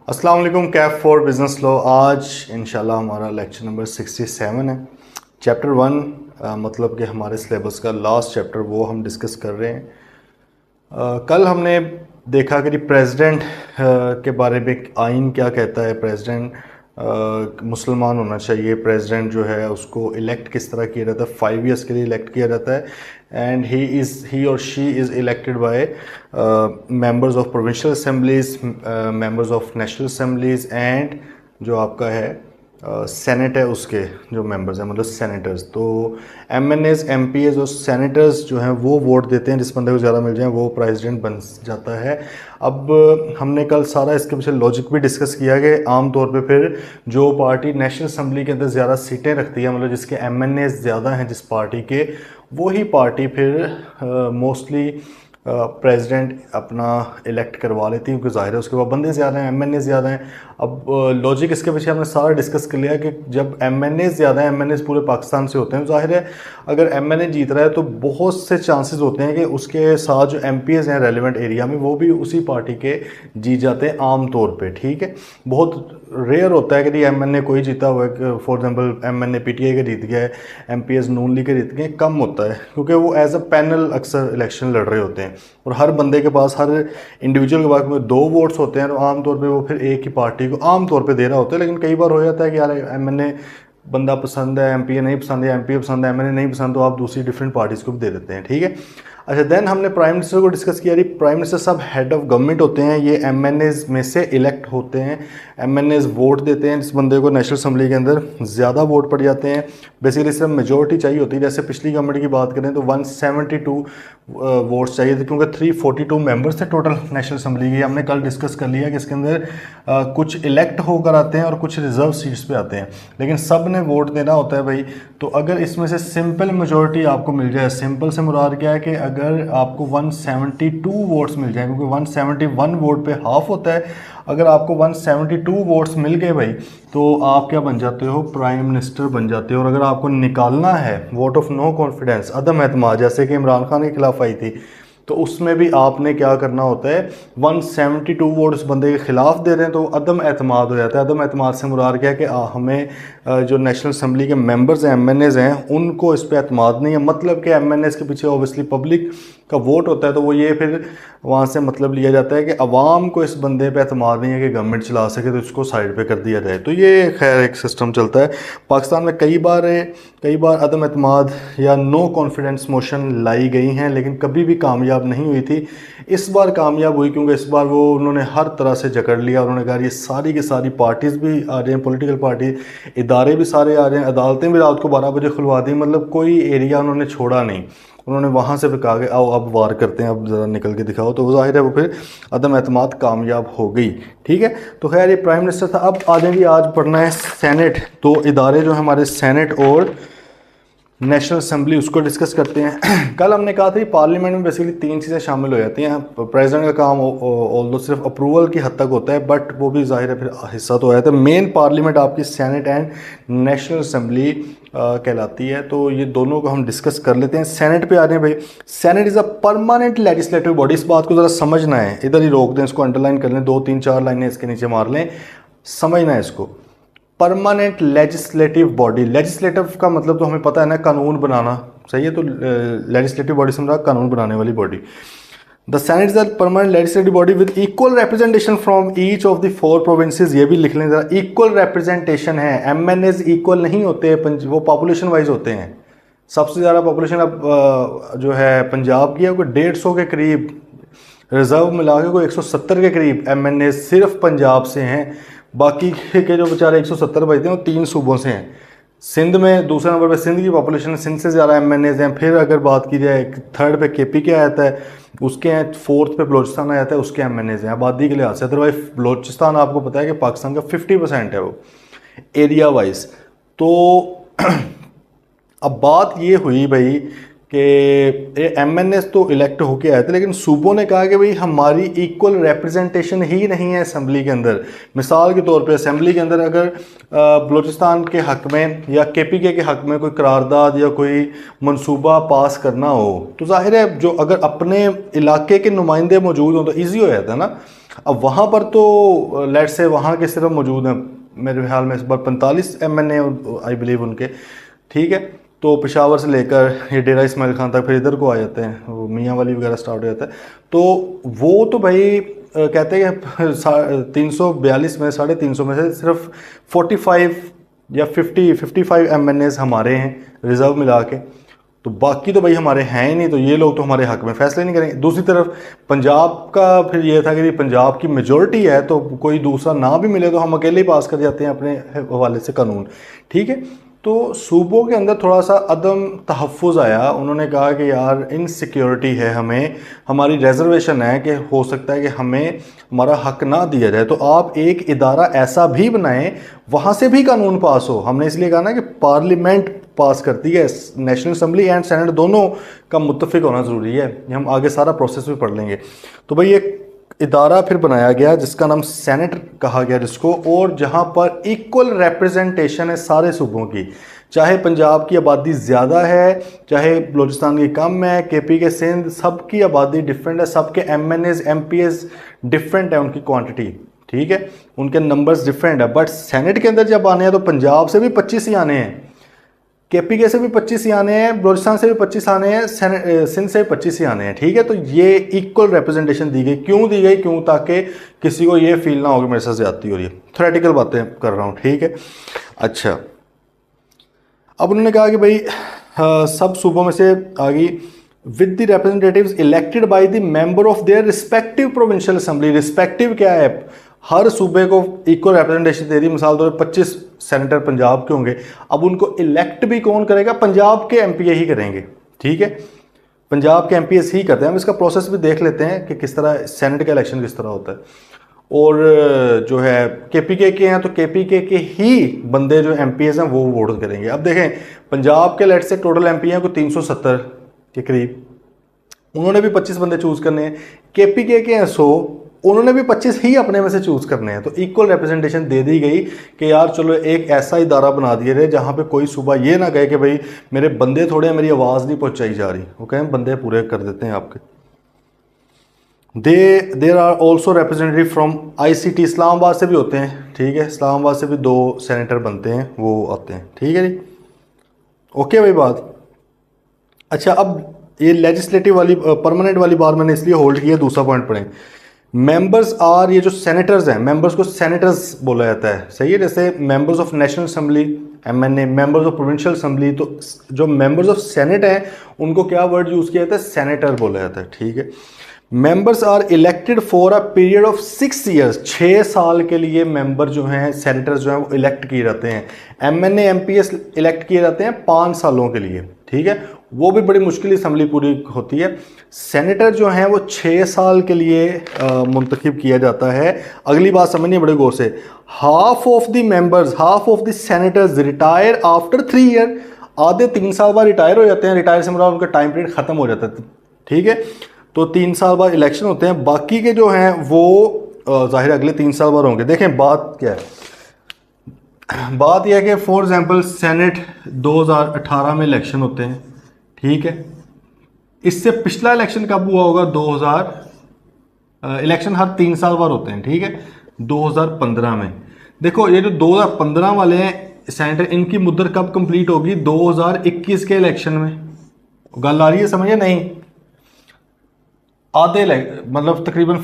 अस्सलाम वालेकुम। Kaif for business law. आज इंशाल्लाह हमारा लेक्चर नंबर 67 है। चैप्टर 1 मतलब कि हमारे सिलेबस का लास्ट चैप्टर वो हम डिस्कस कर रहे हैं। कल हमने देखा कि प्रेसिडेंट के बारे में आइन क्या कहता है। प्रेसिडेंट मुसलमान होना चाहिए। प्रेसिडेंट जो है उसको इलेक्ट किस तरह किया जाता है, 5 ईयर्स के लिए इलेक्ट किया जाता है एंड ही और she is elected by members of provincial assemblies, members of national assemblies and जो आपका है सेनेट है उसके जो मेंबर्स हैं, मतलब सेनेटर्स। तो एमएनएज, एमपीएज और सेनेटर्स जो हैं वो वोट देते हैं। जिस बंदे को ज़्यादा मिल जाए वो प्रेसिडेंट बन जाता है। अब हमने कल सारा इसके पीछे लॉजिक भी डिस्कस किया कि आम तौर पे फिर जो पार्टी नेशनल असेंबली के अंदर ज़्यादा सीटें रखती है, मतलब जिसके एमएनएज ज़्यादा हैं जिस पार्टी के, वही पार्टी फिर मोस्टली प्रेसिडेंट अपना इलेक्ट करवा लेती है, क्योंकि ज़ाहिर है उसके बाद बंदे ज़्यादा हैं, एमएनए ज़्यादा हैं। अब लॉजिक इसके पीछे हमने सारा डिस्कस कर लिया कि जब एमएनए ज़्यादा हैं, एमएनए पूरे पाकिस्तान से होते हैं, ज़ाहिर है अगर एमएनए जीत रहा है तो बहुत से चांसेस होते हैं कि उसके साथ जो एमपीएस हैं रेलिवेंट एरिया में वो भी उसी पार्टी के जीत जाते हैं आम तौर पे। ठीक है, बहुत रेयर होता है कि एमएनए कोई जीता हुआ है, फॉर एग्जांपल एमएनए पीटीआई का जीत गया है, एमपीएस नून लीग का जीत गया, कम होता है क्योंकि वो एज अ पैनल अक्सर इलेक्शन लड़ रहे होते हैं और हर बंदे के पास, हर इंडिविजुअल के पास में 2 वोट्स होते हैं। तो आमतौर पे वो फिर एक ही पार्टी को आमतौर पे दे रहा होता है। लेकिन कई बार हो जाता है कि यार एमएनए बंदा पसंद है, एमपीए नहीं पसंद है, एमपीए पसंद है, एमएनए नहीं पसंद, तो आप दूसरी डिफरेंट पार्टीज़ को भी दे देते हैं। ठीक है, अच्छा देन हमने प्राइम मिनिस्टर को डिस्कस किया। प्राइम मिनिस्टर सब हेड ऑफ गवर्नमेंट होते हैं, ये एमएनएज में से इलेक्ट होते हैं। एमएनएज वोट देते हैं जिस बंदे को नेशनल असेंबली के अंदर ज़्यादा वोट पड़ जाते हैं। बेसिकली सिर्फ मेजोरिटी चाहिए होती है। जैसे पिछली गवर्नमेंट की बात करें तो 172 वोट्स चाहिए थे, क्योंकि 342 मेंबर्स थे टोटल नेशनल असेंबली के। हमने कल डिस्कस कर लिया कि इसके अंदर कुछ इलेक्ट होकर आते हैं और कुछ रिजर्व सीट्स पे आते हैं, लेकिन सब ने वोट देना होता है भाई। तो अगर इसमें से सिंपल मेजोरिटी आपको मिल जाए, सिंपल से मुराद क्या है कि अगर आपको 172 वोट्स मिल जाए, क्योंकि 171 वोट पे हाफ होता है, अगर आपको 172 वोट्स मिल गए भाई तो आप क्या बन जाते हो, प्राइम मिनिस्टर बन जाते हो। और अगर आपको निकालना है वोट ऑफ नो कॉन्फिडेंस, अदम एतमाद, जैसे कि इमरान खान के खिलाफ आई थी, तो उसमें भी आपने क्या करना होता है, 172 वोट उस बंदे के खिलाफ दे रहे हैं तो अदम एतमाद हो जाता है। अदम एतमाद से मुराद क्या है कि हमें जो नेशनल असेंबली के मेंबर्स हैं, एमएनएज हैं, उनको इस पर एतमाद नहीं है। मतलब कि एमएनएज के पीछे ऑब्वियसली पब्लिक का वोट होता है, तो वो ये फिर वहाँ से मतलब लिया जाता है कि अवाम को इस बंदे पे एतमाद नहीं है कि गवर्नमेंट चला सके, तो इसको साइड पे कर दिया जाए। तो ये खैर एक सिस्टम चलता है पाकिस्तान में। कई बार अदम एतमाद या नो कॉन्फिडेंस मोशन लाई गई हैं, लेकिन कभी भी कामयाब नहीं हुई थी। इस बार कामयाब हुई क्योंकि इस बार वो उन्होंने हर तरह से जकड़ लिया। उन्होंने कहा ये सारी की सारी पार्टीज़ भी आ रहे हैं, पॉलिटिकल पार्टी, इदारे भी सारे आ रहे हैं, अदालतें भी रात को 12 बजे खुलवा दी, मतलब कोई एरिया उन्होंने छोड़ा नहीं। उन्होंने वहाँ से भी कहा कि आओ अब वार करते हैं, अब ज़रा निकल के दिखाओ। तो ज़ाहिर है वो फिर अदम एतमाद कामयाब हो गई। ठीक है, तो खैर ये प्राइम मिनिस्टर था। अब आ जाएंगे, आज पढ़ना है सेनेट। तो इदारे जो हमारे सेनेट और नेशनल असेंबली, उसको डिस्कस करते हैं। कल हमने कहा था कि पार्लियामेंट में बेसिकली 3 चीज़ें शामिल हो जाती हैं। प्रेसिडेंट का काम ऑल्दो सिर्फ अप्रूवल की हद तक होता है, बट वो भी ज़ाहिर है फिर हिस्सा तो हो जाता है। मेन पार्लियामेंट आपकी सेनेट एंड नेशनल असेंबली कहलाती है। तो ये दोनों को हम डिस्कस कर लेते हैं। सेनेट पे आ रहे हैं भाई। Senate is a permanent legislative body. इस बात को ज़रा समझना है, इधर ही रोक दें, इसको अंडरलाइन कर लें, 2-3-4 लाइनें इसके नीचे मार लें, समझना है इसको। परमानेंट लेजिस्लेटिव बॉडी, लेजिस्लेटिव का मतलब तो हमें पता है ना, कानून बनाना, सही है। तो लेजिस्लेटिव बॉडी से मतलब कानून बनाने वाली body. The senate is the permanent legislative body with equal representation from each of the 4 provinces. ये भी लिख लें जरा, इक्वल रिप्रेजेंटेशन है। एमएनएज इक्वल नहीं होते, वो पॉपुलेशन वाइज होते हैं। सबसे ज़्यादा पॉपुलेशन अब जो है पंजाब की है, कोई 150 के करीब, रिजर्व मिला के कोई 170 के करीब एमएनए सिर्फ पंजाब से हैं। बाकी के जो बेचारे 170 बचते हैं वो 3 सूबों से हैं। सिंध में दूसरे नंबर पे सिंध की पॉपुलेशन, सिंध से ज़्यादा एमएनएज हैं। फिर अगर बात की जाए, 3rd पे केपी के आता है, उसके हैं। 4th पे बलोचिस्तान आ जाता है, उसके एमएनएज हैं आबादी के लिहाज से। अदरवाइज बलोचिस्तान आपको पता है कि पाकिस्तान का 50% है वो एरिया वाइज। तो अब बात ये हुई भाई कि एमएनएस तो इलेक्ट होके आए थे, लेकिन सूबों ने कहा कि भाई हमारी इक्वल रिप्रेजेंटेशन ही नहीं है असेंबली के अंदर। मिसाल के तौर पे असेंबली के अंदर अगर बलूचिस्तान के हक़ में या केपीके के हक़ में कोई करारदाद या कोई मंसूबा पास करना हो, तो जाहिर है जो अगर अपने इलाके के नुमाइंदे मौजूद हों तो ईजी हो जाता है ना। अब वहाँ पर तो लेट से वहाँ के सिर्फ मौजूद हैं मेरे ख्याल में इस बार 45 MNA आई बिलीव उनके, ठीक है। तो पेशावर से लेकर ये डेरा इस्माइल खान तक फिर इधर को आ जाते हैं, वो मियाँ वाली वगैरह स्टार्ट हो जाता है। तो वो तो भाई कहते हैं कि 342 में 350 में से सिर्फ 45 या 55 MNAs हमारे हैं रिज़र्व मिला के, तो बाकी तो भाई हमारे हैं ही नहीं, तो ये लोग तो हमारे हक में फैसले नहीं करेंगे। दूसरी तरफ पंजाब का फिर ये था कि पंजाब की मेजॉरिटी है, तो कोई दूसरा ना भी मिले तो हम अकेले ही पास कर जाते हैं अपने हवाले से कानून, ठीक है। तो सूबों के अंदर थोड़ा सा अदम तहफ़्फ़ुज़ आया, उन्होंने कहा कि यार इनसिक्योरिटी है, हमें हमारी रिजर्वेशन है कि हो सकता है कि हमें हमारा हक ना दिया जाए, तो आप एक इदारा ऐसा भी बनाएं वहाँ से भी कानून पास हो। हमने इसलिए कहा ना कि पार्लियामेंट पास करती है, नेशनल असम्बली एंड सेनेट दोनों का मुत्तफ़िक होना ज़रूरी है, हम आगे सारा प्रोसेस भी पढ़ लेंगे। तो भाई एक इदारा फिर बनाया गया जिसका नाम सेनेट कहा गया जिसको, और जहाँ पर इक्वल रिप्रेजेंटेशन है सारे सूबों की, चाहे पंजाब की आबादी ज़्यादा है चाहे बलूचिस्तान की कम है, KP के सिंध, सबकी आबादी डिफरेंट है, सबके MNAs MPs डिफरेंट है उनकी क्वांटिटी, ठीक है, उनके नंबर्स डिफरेंट है। बट सेनेट के अंदर जब आने हैं तो पंजाब से भी 25 ही आने हैं, KP के से भी 25 ही आने हैं, बलूचिस्तान से भी 25 आने हैं, सिंध से भी 25 ही आने हैं, ठीक है। तो ये इक्वल रिप्रेजेंटेशन दी गई, क्यों दी गई, क्यों, ताकि किसी को ये फील ना हो कि मेरे साथ ज्यादती हो रही है। थ्योरेटिकल बातें कर रहा हूँ, ठीक है। अच्छा, अब उन्होंने कहा कि भाई सब सूबों में से आगे with the representatives elected by the member of their respective provincial assembly. Respective क्या है, हर सूबे को इक्वल रिप्रेजेंटेशन दे दी, मिसाल तौर पर 25 सेनेटर पंजाब के होंगे, अब उनको इलेक्ट भी कौन करेगा, पंजाब के MPA ही करेंगे, ठीक है, पंजाब के MPs ही करते हैं। हम इसका प्रोसेस भी देख लेते हैं कि किस तरह सेनेट का इलेक्शन किस तरह होता है। और जो है KPK के हैं तो KPK के ही बंदे जो MPs हैं वो वोट करेंगे। अब देखें पंजाब के लेट से टोटल MP हैं को 370 के करीब, उन्होंने भी 25 बंदे चूज़ करने हैं, KPK के हैं 100, उन्होंने भी 25 ही अपने में से चूज़ करने हैं। तो इक्वल रिप्रेजेंटेशन दे दी गई कि यार चलो एक ऐसा इदारा बना दिया जाए जहाँ पे कोई सूबा ये ना कहे कि भाई मेरे बंदे थोड़े हैं, मेरी आवाज़ नहीं पहुँचाई जा रही, वो कहें बंदे पूरे कर देते हैं आपके। There are also representative from ICT, Islamabad से भी होते हैं, ठीक है, इस्लामाबाद से भी 2 सेनेटर बनते हैं, वो आते हैं, ठीक है जी, ओके भाई बात। अच्छा, अब ये लेजिस्लेटिव वाली परमानेंट वाली बार मैंने इसलिए होल्ड किया, दूसरा पॉइंट पढ़ें। मेंबर्स आर, ये जो सेनेटर्स हैं, मेंबर्स को सेनेटर्स बोला जाता है, सही है, जैसे members of national assembly MNA, members of provincial assembly, तो जो मेंबर्स ऑफ सेनेट हैं उनको क्या वर्ड यूज़ किया जाता है, सेनेटर बोला जाता है, ठीक है। Members are elected for a period of 6 years, 6 साल के लिए मेंबर जो हैं, सेनेटर्स जो हैं वो इलेक्ट किए जाते हैं। MNA MPs इलेक्ट किए जाते हैं 5 सालों के लिए, ठीक है, वो भी बड़ी मुश्किल असम्बली पूरी होती है। सेनेटर जो हैं वो 6 साल के लिए मुंतखब किया जाता है। अगली बात समझनी बड़े गौर से, half of the members, half of the senators retire after 3 year, आधे 3 साल बाद रिटायर हो जाते हैं, रिटायर से मतलब उनका टाइम पीरियड ख़त्म हो जाता है, ठीक है, तो 3 साल बाद इलेक्शन होते हैं। बाकी के जो हैं वो जाहिर अगले 3 साल बाद होंगे। देखें बात क्या है, बात यह है कि फॉर एग्जांपल सेनेट 2018 में इलेक्शन होते हैं, ठीक है, इससे पिछला इलेक्शन कब हुआ होगा, 2000 इलेक्शन हर 3 साल बाद होते हैं, ठीक है, 2015 में। देखो ये जो 2015 वाले हैं सेनेटर, इनकी मुद्दत कब कंप्लीट होगी, 2021 के इलेक्शन में। गल आ रही है समझिए, नहीं, आधे मतलब तकरीबन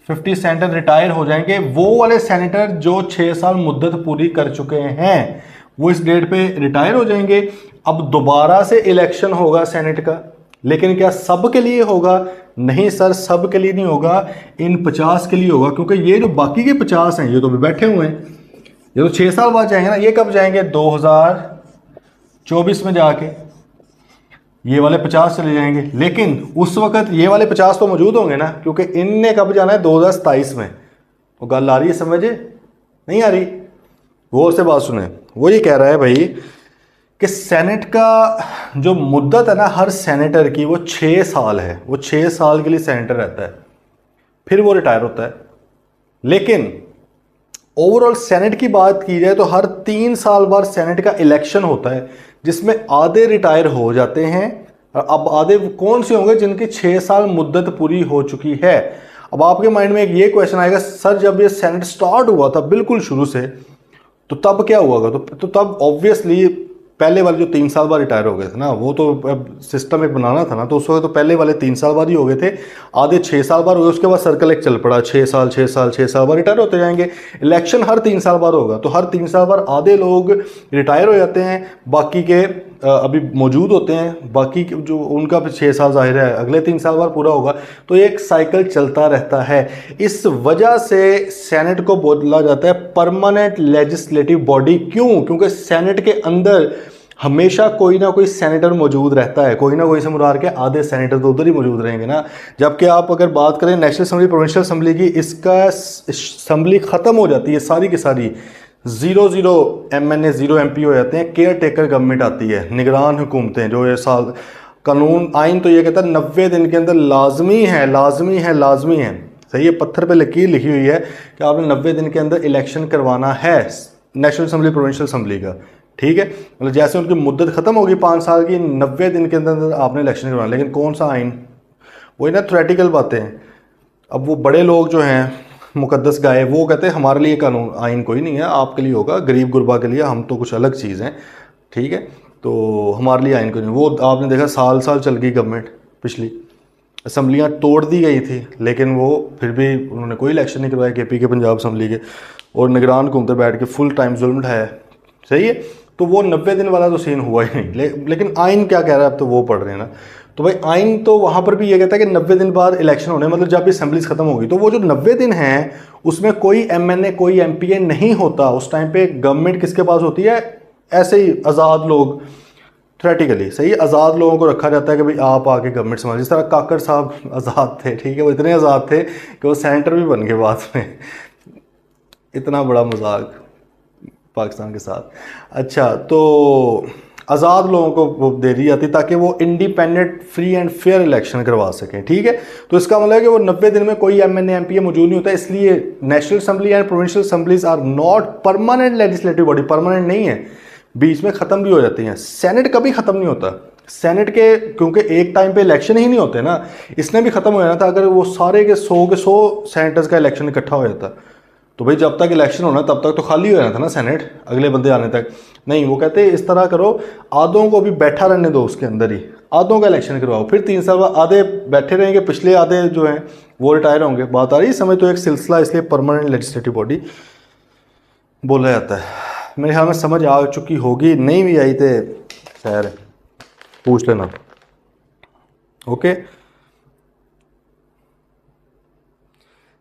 50 सेनेटर रिटायर हो जाएंगे। वो वाले सेनेटर जो 6 साल मुद्दत पूरी कर चुके हैं वो इस डेट पे रिटायर हो जाएंगे। अब दोबारा से इलेक्शन होगा सेनेट का, लेकिन क्या सब के लिए होगा, नहीं सर, सब के लिए नहीं होगा, इन 50 के लिए होगा, क्योंकि ये जो बाकी के 50 हैं ये तो भी बैठे हुए हैं, ये तो 6 साल बाद जाएंगे ना। ये कब जाएंगे, 2024 में जाके ये वाले 50 चले जाएंगे, लेकिन उस वक्त ये वाले 50 तो मौजूद होंगे ना, क्योंकि इनने कब जाना है, 2027 में। वो गल आ रही है समझे, नहीं आ रही, गौर से बात सुने। वो ये कह रहा है भाई कि सेनेट का जो मुद्दत है ना हर सेनेटर की, वो 6 साल है, वो 6 साल के लिए सेनेटर रहता है, फिर वो रिटायर होता है। लेकिन ओवरऑल सेनेट की बात की जाए तो हर 3 साल बाद सेनेट का इलेक्शन होता है, जिसमें आधे रिटायर हो जाते हैं। और अब आधे कौन से होंगे, जिनकी 6 साल मुद्दत पूरी हो चुकी है। अब आपके माइंड में एक ये क्वेश्चन आएगा, सर जब ये सेनेट स्टार्ट हुआ था बिल्कुल शुरू से, तो तब क्या हुआ होगा? तो तब ऑब्वियसली पहले वाले जो 3 साल बाद रिटायर हो गए थे ना, वो तो अब सिस्टम एक बनाना था ना, तो उस वक्त तो पहले वाले 3 साल बाद ही हो गए थे, आधे 6 साल बाद हो गए, उसके बाद सर्कल एक चल पड़ा, 6 साल 6 साल 6 साल बाद रिटायर होते जाएंगे। इलेक्शन हर 3 साल बाद होगा, तो हर 3 साल बाद आधे लोग रिटायर हो जाते हैं, बाकी के अभी मौजूद होते हैं, बाकी जो उनका भी 6 साल जाहिर है अगले 3 साल बाद पूरा होगा, तो एक साइकिल चलता रहता है। इस वजह से सेनेट को बोला जाता है परमानेंट लेजिस्लेटिव बॉडी। क्यों? क्योंकि सेनेट के अंदर हमेशा कोई ना कोई सेनेटर मौजूद रहता है, कोई ना कोई से मुराद के आधे सेनेटर तो उधर ही मौजूद रहेंगे ना। जबकि आप अगर बात करें नेशनल असम्बली, प्रोविंशियल असम्बली की, इसका असम्बली ख़त्म हो जाती है सारी की सारी, 0 MNA 0 MP हो जाते हैं, केयर टेकर गवर्नमेंट आती है, निगरान हुकूमतें, जो ये साल कानून आइन तो ये कहता है 90 दिन के अंदर लाजमी है, लाजमी है, लाजमी है, सही है, पत्थर पे लकीर लिखी हुई है कि आपने 90 दिन के अंदर इलेक्शन करवाना है नेशनल असम्बली, प्रोविंशियल असम्बली का, ठीक है। मतलब जैसे उनकी मुद्दत ख़त्म होगी 5 साल की, 90 दिन के अंदर आपने इलेक्शन करवाना। लेकिन कौन सा आइन? वही ना थ्योरेटिकल बातें हैं। अब वो बड़े लोग जो हैं मुकद्दस गाय, वो कहते हैं हमारे लिए कानून आइन कोई नहीं है, आपके लिए होगा, गरीब गुरबा के लिए, हम तो कुछ अलग चीज़ हैं, ठीक है, तो हमारे लिए आइन कोई नहीं। वो आपने देखा साल साल चल गई गवर्नमेंट, पिछली असम्बलियाँ तोड़ दी गई थी, लेकिन वो फिर भी उन्होंने कोई इलेक्शन नहीं करवाया KP के, पंजाब असम्बली के, और निगरान हुकूमतें बैठ के फुल टाइम जुल्म ढाया, सही है। तो वो 90 दिन वाला तो सीन हुआ ही नहीं। लेकिन आइन क्या कह रहा है, अब तो वो पढ़ रहे हैं ना, तो भाई आइन तो वहाँ पर भी ये कहता है कि 90 दिन बाद इलेक्शन होने, मतलब जब असम्बलीज खत्म होगी, तो वो जो 90 दिन हैं उसमें कोई MNA कोई MPA नहीं होता। उस टाइम पे गवर्नमेंट किसके पास होती है? ऐसे ही आज़ाद लोग, थ्योरेटिकली सही है, आज़ाद लोगों को रखा जाता है कि भाई आप आके गवर्नमेंट संभाल। जिस तरह काकर साहब आज़ाद थे, ठीक है, वो इतने आज़ाद थे कि वो सेनेटर भी बन गए बाद में। इतना बड़ा मजाक पाकिस्तान के साथ। अच्छा, तो आज़ाद लोगों को वो दे दी जाती ताकि वो independent free and fair election करवा सकें, ठीक है। तो इसका मतलब है कि वो 90 दिन में कोई MNA MPA मौजूद नहीं होता, इसलिए national assembly and provincial assemblies are not permanent legislative body, permanent नहीं है, बीच में ख़त्म भी हो जाती हैं। सेनेट कभी ख़त्म नहीं होता सेनेट के, क्योंकि एक टाइम पे इलेक्शन ही नहीं होते ना, इसने भी ख़त्म हो जाना था अगर वो सारे के 100 सेनेटर्स का इलेक्शन इकट्ठा हो जाता। तो भाई जब तक इलेक्शन होना तब तक तो खाली हो जाना था ना सेनेट, अगले बंदे आने तक। नहीं, वो कहते हैं इस तरह करो, आधों को भी बैठा रहने दो उसके अंदर ही, आधों का इलेक्शन करवाओ, फिर 3 साल बाद आधे बैठे रहेंगे, पिछले आधे जो हैं वो रिटायर होंगे। बात आ रही है समझ? तो एक सिलसिला, इसलिए परमानेंट लेजिस्लेटिव बॉडी बोला जाता है। मेरे ख्याल में समझ आ चुकी होगी, नहीं भी आई तो खैर पूछ लेना, okay.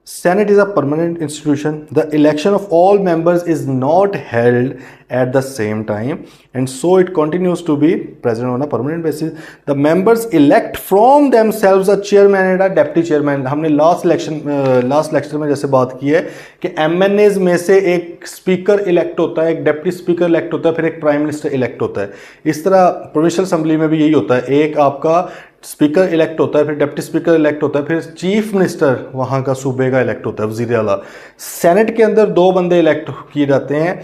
Senate is a permanent institution. The election of all members is not held at the same time, and so it continues to be present on a permanent basis. The members elect from themselves a chairman and a deputy chairman. हमने last lecture में जैसे बात की है कि MNAs में से एक स्पीकर इलेक्ट होता है, एक डेप्टी स्पीकर इलेक्ट होता है, फिर एक प्राइम मिनिस्टर इलेक्ट होता है। इस तरह प्रोविंशियल असम्बली में भी यही होता है, एक आपका स्पीकर इलेक्ट होता है, फिर डिप्टी स्पीकर इलेक्ट होता है, फिर चीफ मिनिस्टर वहाँ का सूबे का इलेक्ट होता है, वज़ीर आला। सेनेट के अंदर 2 बंदे इलेक्ट किए जाते हैं,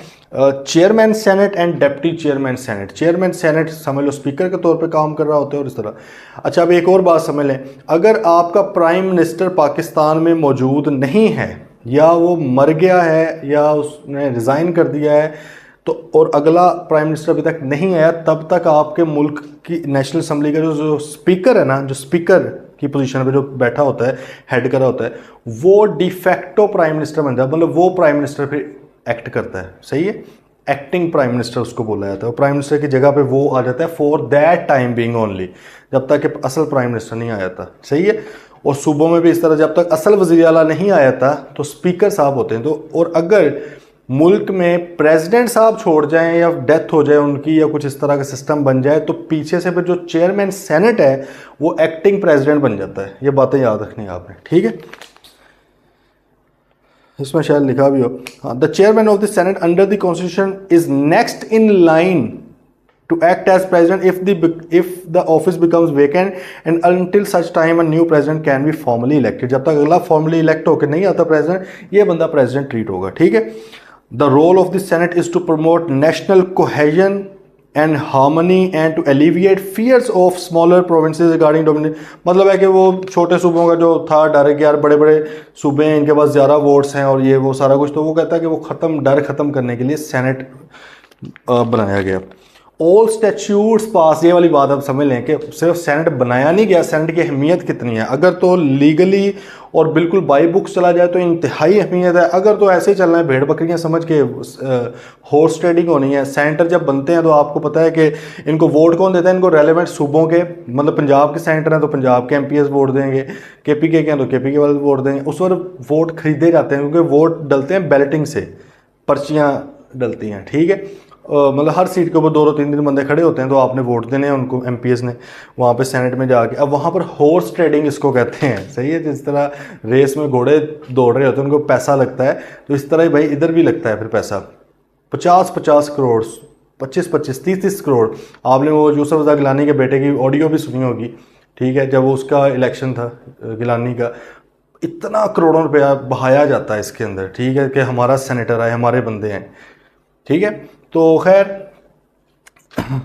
chairman senate and deputy chairman senate. Chairman senate समझ लो स्पीकर के तौर पे काम कर रहा होता है और इस तरह। अच्छा, अब एक और बात समझ लें, अगर आपका प्राइम मिनिस्टर पाकिस्तान में मौजूद नहीं है, या वो मर गया है, या उसने रिज़ाइन कर दिया है, तो और अगला प्राइम मिनिस्टर अभी तक नहीं आया, तब तक आपके मुल्क की नेशनल असम्बली का जो स्पीकर है ना, जो स्पीकर की पोजीशन पे जो बैठा होता है, हेड कर रहा होता है, वो डिफेक्टो प्राइम मिनिस्टर बन जाता है। मतलब वो प्राइम मिनिस्टर फिर एक्ट करता है, सही है, एक्टिंग प्राइम मिनिस्टर उसको बोला जाता है। प्राइम मिनिस्टर की जगह पे वो आ जाता है for that time being only, जब तक कि असल प्राइम मिनिस्टर नहीं आया था, सही है। और सूबों में भी इस तरह, जब तक असल वज़ीर आला नहीं आया था तो स्पीकर साहब होते हैं। तो और अगर मुल्क में प्रेसिडेंट साहब छोड़ जाएं या डेथ हो जाए उनकी, या कुछ इस तरह का सिस्टम बन जाए, तो पीछे से फिर जो चेयरमैन सेनेट है वो एक्टिंग प्रेसिडेंट बन जाता है। ये बातें याद रखनी है आपने, ठीक है। इसमें शायद लिखा भी हो, हाँ, the chairman of the senate under the constitution is next in line to act as president if the office becomes vacant and until such time a new president can be formally elected. जब तक अगला formally elect होकर नहीं आता president, ये बंदा president treat होगा, ठीक है। The role of the senate is to promote national cohesion and harmony and to alleviate fears of smaller provinces regarding dominate. मतलब है कि वो छोटे सूबों का जो था डर कि यार बड़े बड़े सूबे हैं, इनके पास ज़्यादा वोट्स हैं और ये वो सारा कुछ, तो वो कहता है कि वो डर ख़त्म करने के लिए सेनेट बनाया गया। ऑल स्टैट्यूट्स पास, ये वाली बात आप समझ लें कि सिर्फ सेनेट बनाया नहीं गया, सेनेट की अहमियत कितनी है। अगर तो लीगली और बिल्कुल बाई बुक्स चला जाए तो इंतहाई अहमियत है। अगर तो ऐसे ही चलना है भेड़ बकरियां समझ के, हॉर्स ट्रेडिंग होनी है। सेनेटर जब बनते हैं तो आपको पता है कि इनको वोट कौन देता है, इनको रेलेवेंट सूबों के, मतलब पंजाब के सेनेटर हैं तो पंजाब के एमपीएस वोट देंगे, केपी के हैं तो केपी के वाले वोट देंगे। उस वक्त वोट खरीदे जाते हैं क्योंकि वोट डलते हैं बैलेटिंग से, पर्चियाँ डलती हैं, ठीक है। मतलब हर सीट के ऊपर 2-2 3-3 बंदे खड़े होते हैं तो आपने वोट देने हैं उनको, एमपीएस ने, वहाँ पे सेनेट में जाके। अब वहाँ पर हॉर्स ट्रेडिंग इसको कहते हैं, सही है। जिस तरह रेस में घोड़े दौड़ रहे होते हैं उनको पैसा लगता है, तो इस तरह ही भाई इधर भी लगता है फिर पैसा। 50-50 करोड़, 25-25, 30-30 करोड़। आपने वो यूसुफ रज़ा गिलानी के बेटे की ऑडियो भी सुनी होगी, ठीक है, जब उसका इलेक्शन था गिलानी का, इतना करोड़ों रुपया बहाया जाता है इसके अंदर, ठीक है, कि हमारा सेनेटर आए, हमारे बंदे हैं, ठीक है। तो खैर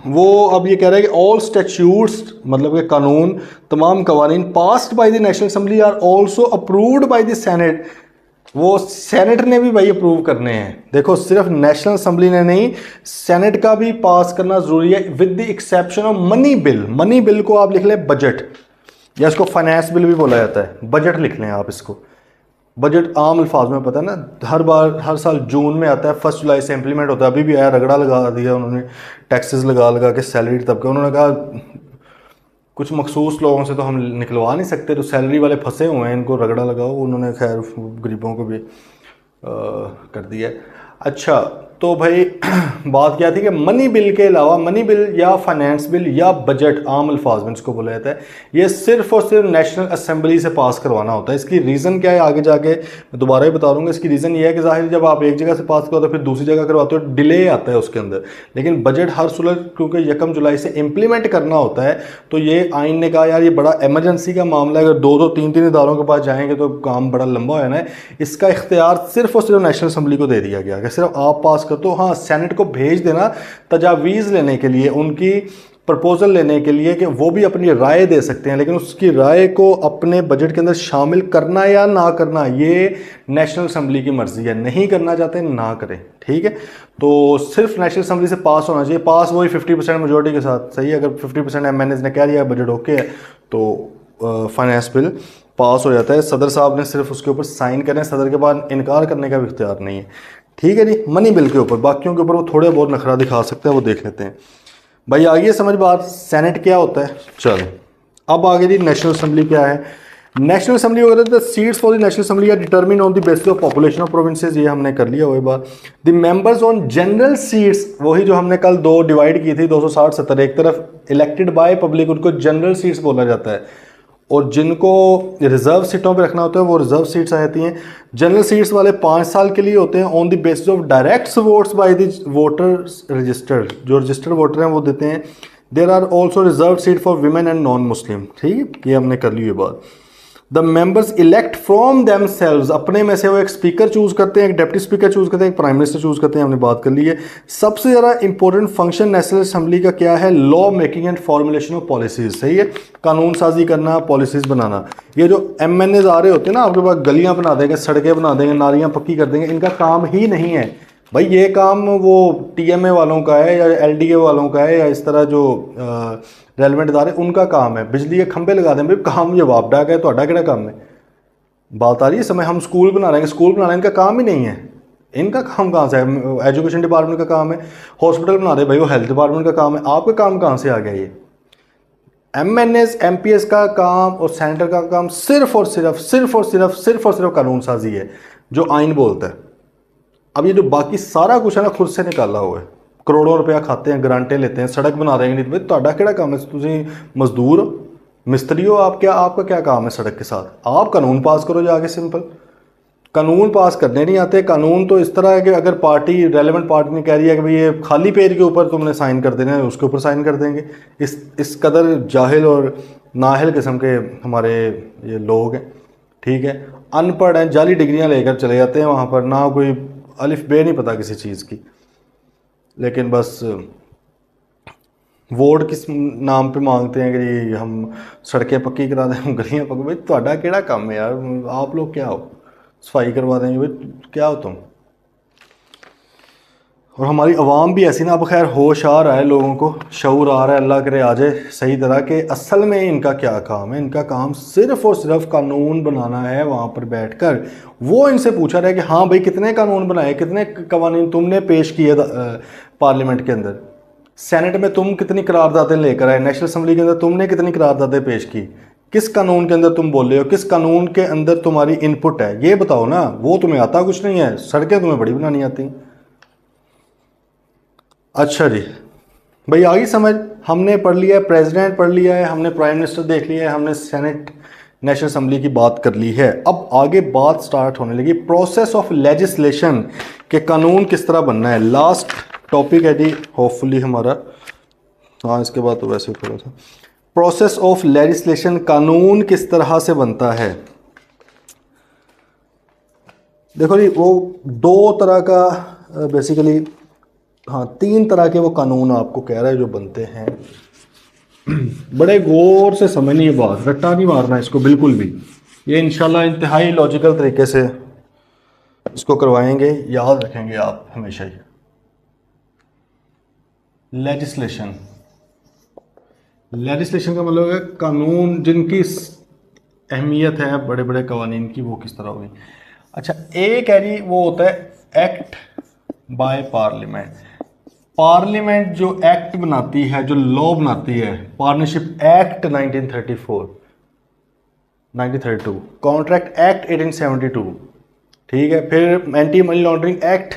वो अब ये कह रहा है कि ऑल स्टैट्यूट्स, मतलब कि कानून, तमाम कवानीन passed by the national assembly are also approved by the senate. वो सेनेट ने भी भाई अप्रूव करने हैं। देखो सिर्फ नेशनल असेंबली ने नहीं, सेनेट का भी पास करना जरूरी है, with the exception of money bill. Money bill को आप लिख लें बजट, या इसको फाइनेंस बिल भी बोला जाता है, बजट लिख लें आप इसको। बजट आम अल्फाज में पता है ना, हर साल जून में आता है, 1 जुलाई से इम्प्लीमेंट होता है। अभी भी आया, रगड़ा लगा दिया उन्होंने, टैक्सेस लगा लगा के सैलरी तबका। उन्होंने कहा कुछ मखसूस लोगों से तो हम निकलवा नहीं सकते, तो सैलरी वाले फंसे हुए हैं, इनको रगड़ा लगाओ। उन्होंने खैर गरीबों को भी कर दिया। अच्छा तो भाई बात क्या थी कि मनी बिल के अलावा, मनी बिल या फाइनेंस बिल या बजट आम अल्फाज में इसको बोला जाता है, ये सिर्फ और सिर्फ नेशनल असेंबली से पास करवाना होता है। इसकी रीज़न क्या है आगे जाके मैं दोबारा ही बता दूंगा। इसकी रीज़न ये है कि जाहिर जब आप एक जगह से पास करवाते हो फिर दूसरी जगह करवाते हो, डिले आता है उसके अंदर। लेकिन बजट हर सुलह क्योंकि 1 जुलाई से इम्प्लीमेंट करना होता है, तो ये आइन ने कहा यार ये बड़ा एमरजेंसी का मामला है, अगर 2-2 3-3 इदारों के पास जाएंगे तो काम बड़ा लंबा हो जाना है। इसका इख्तियार सिर्फ और सिर्फ नेशनल असेंबली को दे दिया गया कि सिर्फ आप पास कर दो। हाँ, सेनेट को भेज देना तजावीज़ लेने के लिए, उनकी प्रपोजल लेने के लिए कि वो भी अपनी राय दे सकते हैं, लेकिन उसकी राय को अपने बजट के अंदर शामिल करना या ना करना ये नेशनल असेंबली की मर्जी है। नहीं करना चाहते ना करें, ठीक है। तो सिर्फ नेशनल असेंबली से पास होना चाहिए, पास वही 50% मेजोरिटी के साथ, सही है। अगर 50% एमएनएस ने कह दिया बजट ओके है तो फाइनेंस बिल पास हो जाता है। सदर साहब ने सिर्फ उसके ऊपर साइन करने, सदर के बाद इनकार करने का भी इख्तियार नहीं है, ठीक है जी। मनी बिल के ऊपर, बाकियों के ऊपर वो थोड़े बहुत नखरा दिखा सकते हैं, वो देख लेते हैं भाई। आगे समझ बात, सेनेट क्या होता है। चलो अब आगे जी नेशनल असेंबली क्या है। नेशनल असेंबली वगैरह the seats for the national assembly are determine on the basis of population of provinces, ये हमने कर लिया वही बात। The members on general seats, वही जो हमने कल 2 डिवाइड की थी, 260-70, एक तरफ इलेक्टेड बाय पब्लिक, उनको जनरल सीट्स बोला जाता है, और जिनको रिजर्व सीटों पे रखना होता है वो रिजर्व सीट्स आ जाती हैं। जनरल सीट्स वाले 5 साल के लिए होते हैं, on the basis of direct votes by the voters registered, जो रजिस्टर्ड वोटर हैं वो देते हैं। There are also reserve seat for women and non Muslim, ठीक है, ये हमने कर ली ये बात। The members elect from themselves, अपने में से वो एक स्पीकर चूज करते हैं, एक डिप्टी स्पीकर चूज करते हैं, एक प्राइम मिनिस्टर चूज करते हैं, हमने बात कर ली है। सबसे ज़्यादा इंपॉर्टेंट फंक्शन नेशनल असेंबली का क्या है, law making and formulation of policies, सही है, कानून साजी करना, पॉलिसीज बनाना। ये जो एमएनएज आ रहे होते हैं ना आपके पास, गलियां बना देंगे, सड़कें बना देंगे, नालियां पक्की कर देंगे, इनका काम ही नहीं है भाई। ये काम वो टीएमए वालों का है या एलडीए वालों का है, या इस तरह जो रेलिवेंट इदारे उनका काम है। बिजली के खंभे लगा दें भाई, काम ये वापडा का है, तो क्या काम है, बात आ रही है समय। हम स्कूल बना रहे हैं, स्कूल बनाना इनका काम ही नहीं है, इनका काम कहाँ से है, एजुकेशन डिपार्टमेंट का काम है। हॉस्पिटल बना दे भाई, वो हेल्थ डिपार्टमेंट का काम है। आपका काम कहाँ से आ गया ये। एमएनएस एमपीएस का काम और सेनेटर का काम सिर्फ और सिर्फ कानून साजी है, जो आइन बोलता है। अब ये जो बाकी सारा कुछ है ना खुद से निकाला हुआ है, करोड़ों रुपया खाते हैं, ग्रांटें लेते हैं, सड़क बना रहे हैं, नहीं तो भाई केड़ा काम है, तुम मजदूर हो, मिस्त्री हो, आपका क्या काम है सड़क के साथ। आप कानून पास करो जाके, सिंपल कानून पास करने नहीं आते। कानून तो इस तरह है कि अगर पार्टी रेलेवेंट पार्टी ने कह रही है कि भाई ये खाली पेज के ऊपर तुमने साइन कर देना है, उसके ऊपर साइन कर देंगे। इस कदर जाहिल और नाहिल किस्म के हमारे ये लोग हैं, ठीक है, अनपढ़ हैं, जाली डिग्रियां लेकर चले जाते हैं वहाँ पर, ना कोई अलिफ बे नहीं पता किसी चीज़ की, लेकिन बस वोट किस नाम पे मांगते हैं कि जी हम सड़कें पक्की करा दें, हम गलियाँ पक्की। भाई ਤੁਹਾਡਾ ਕਿਹੜਾ काम है यार, आप लोग क्या हो, सफाई करवा देंगे भाई, क्या हो तुम। और हमारी आवाम भी ऐसी ना, अब खैर होश आ रहा है, लोगों को शऊर आ रहा है, अल्लाह करे आ जाए सही तरह के। असल में इनका क्या काम है, इनका काम सिर्फ और सिर्फ कानून बनाना है। वहाँ पर बैठकर वो इनसे पूछा रहा है कि हाँ भाई कितने कानून बनाए, कितने कवानीन तुमने पेश किए पार्लियामेंट के अंदर, सेनेट में तुम कितनी करारदादें लेकर आए, नेशनल असम्बली के अंदर तुमने कितनी करारदादें पेश की, किस कानून के अंदर तुम बोले हो, किस कानून के अंदर तुम्हारी इनपुट है, ये बताओ ना। वो तुम्हें आता कुछ नहीं है, सड़कें तुम्हें बड़ी बनानी आती। अच्छा जी भाई, आ गई समझ। हमने पढ़ लिया है, प्रेसिडेंट पढ़ लिया है, हमने प्राइम मिनिस्टर देख लिया है, हमने सेनेट नेशनल असम्बली की बात कर ली है। अब आगे बात स्टार्ट होने लगी प्रोसेस ऑफ लेजिस्लेशन के कानून किस तरह बनना है। लास्ट टॉपिक है जी होपफुली हमारा, हाँ इसके बाद तो वैसे थोड़ा सा प्रोसेस ऑफ लेजिस्लेशन, कानून किस तरह से बनता है। देखो जी, वो दो तरह का बेसिकली, हाँ तीन तरह के वो कानून आपको कह रहा है जो बनते हैं। बड़े गौर से समझनी ये बात, रट्टा नहीं मारना इसको बिल्कुल भी। ये इंशाल्लाह इंतहाई लॉजिकल तरीके से इसको करवाएंगे, याद रखेंगे आप हमेशा ही। लेजिस्लेशन, लेजिस्लेशन का मतलब है कानून जिनकी अहमियत है बड़े बड़े कवानीन की, वो किस तरह होगी। अच्छा एक है जी, वो होता है एक्ट बाय पार्लियामेंट। पार्लियामेंट जो एक्ट बनाती है, जो लॉ बनाती है, पार्टनरशिप एक्ट 1934, 1932, कॉन्ट्रैक्ट एक्ट 1872, ठीक है। फिर anti money laundering act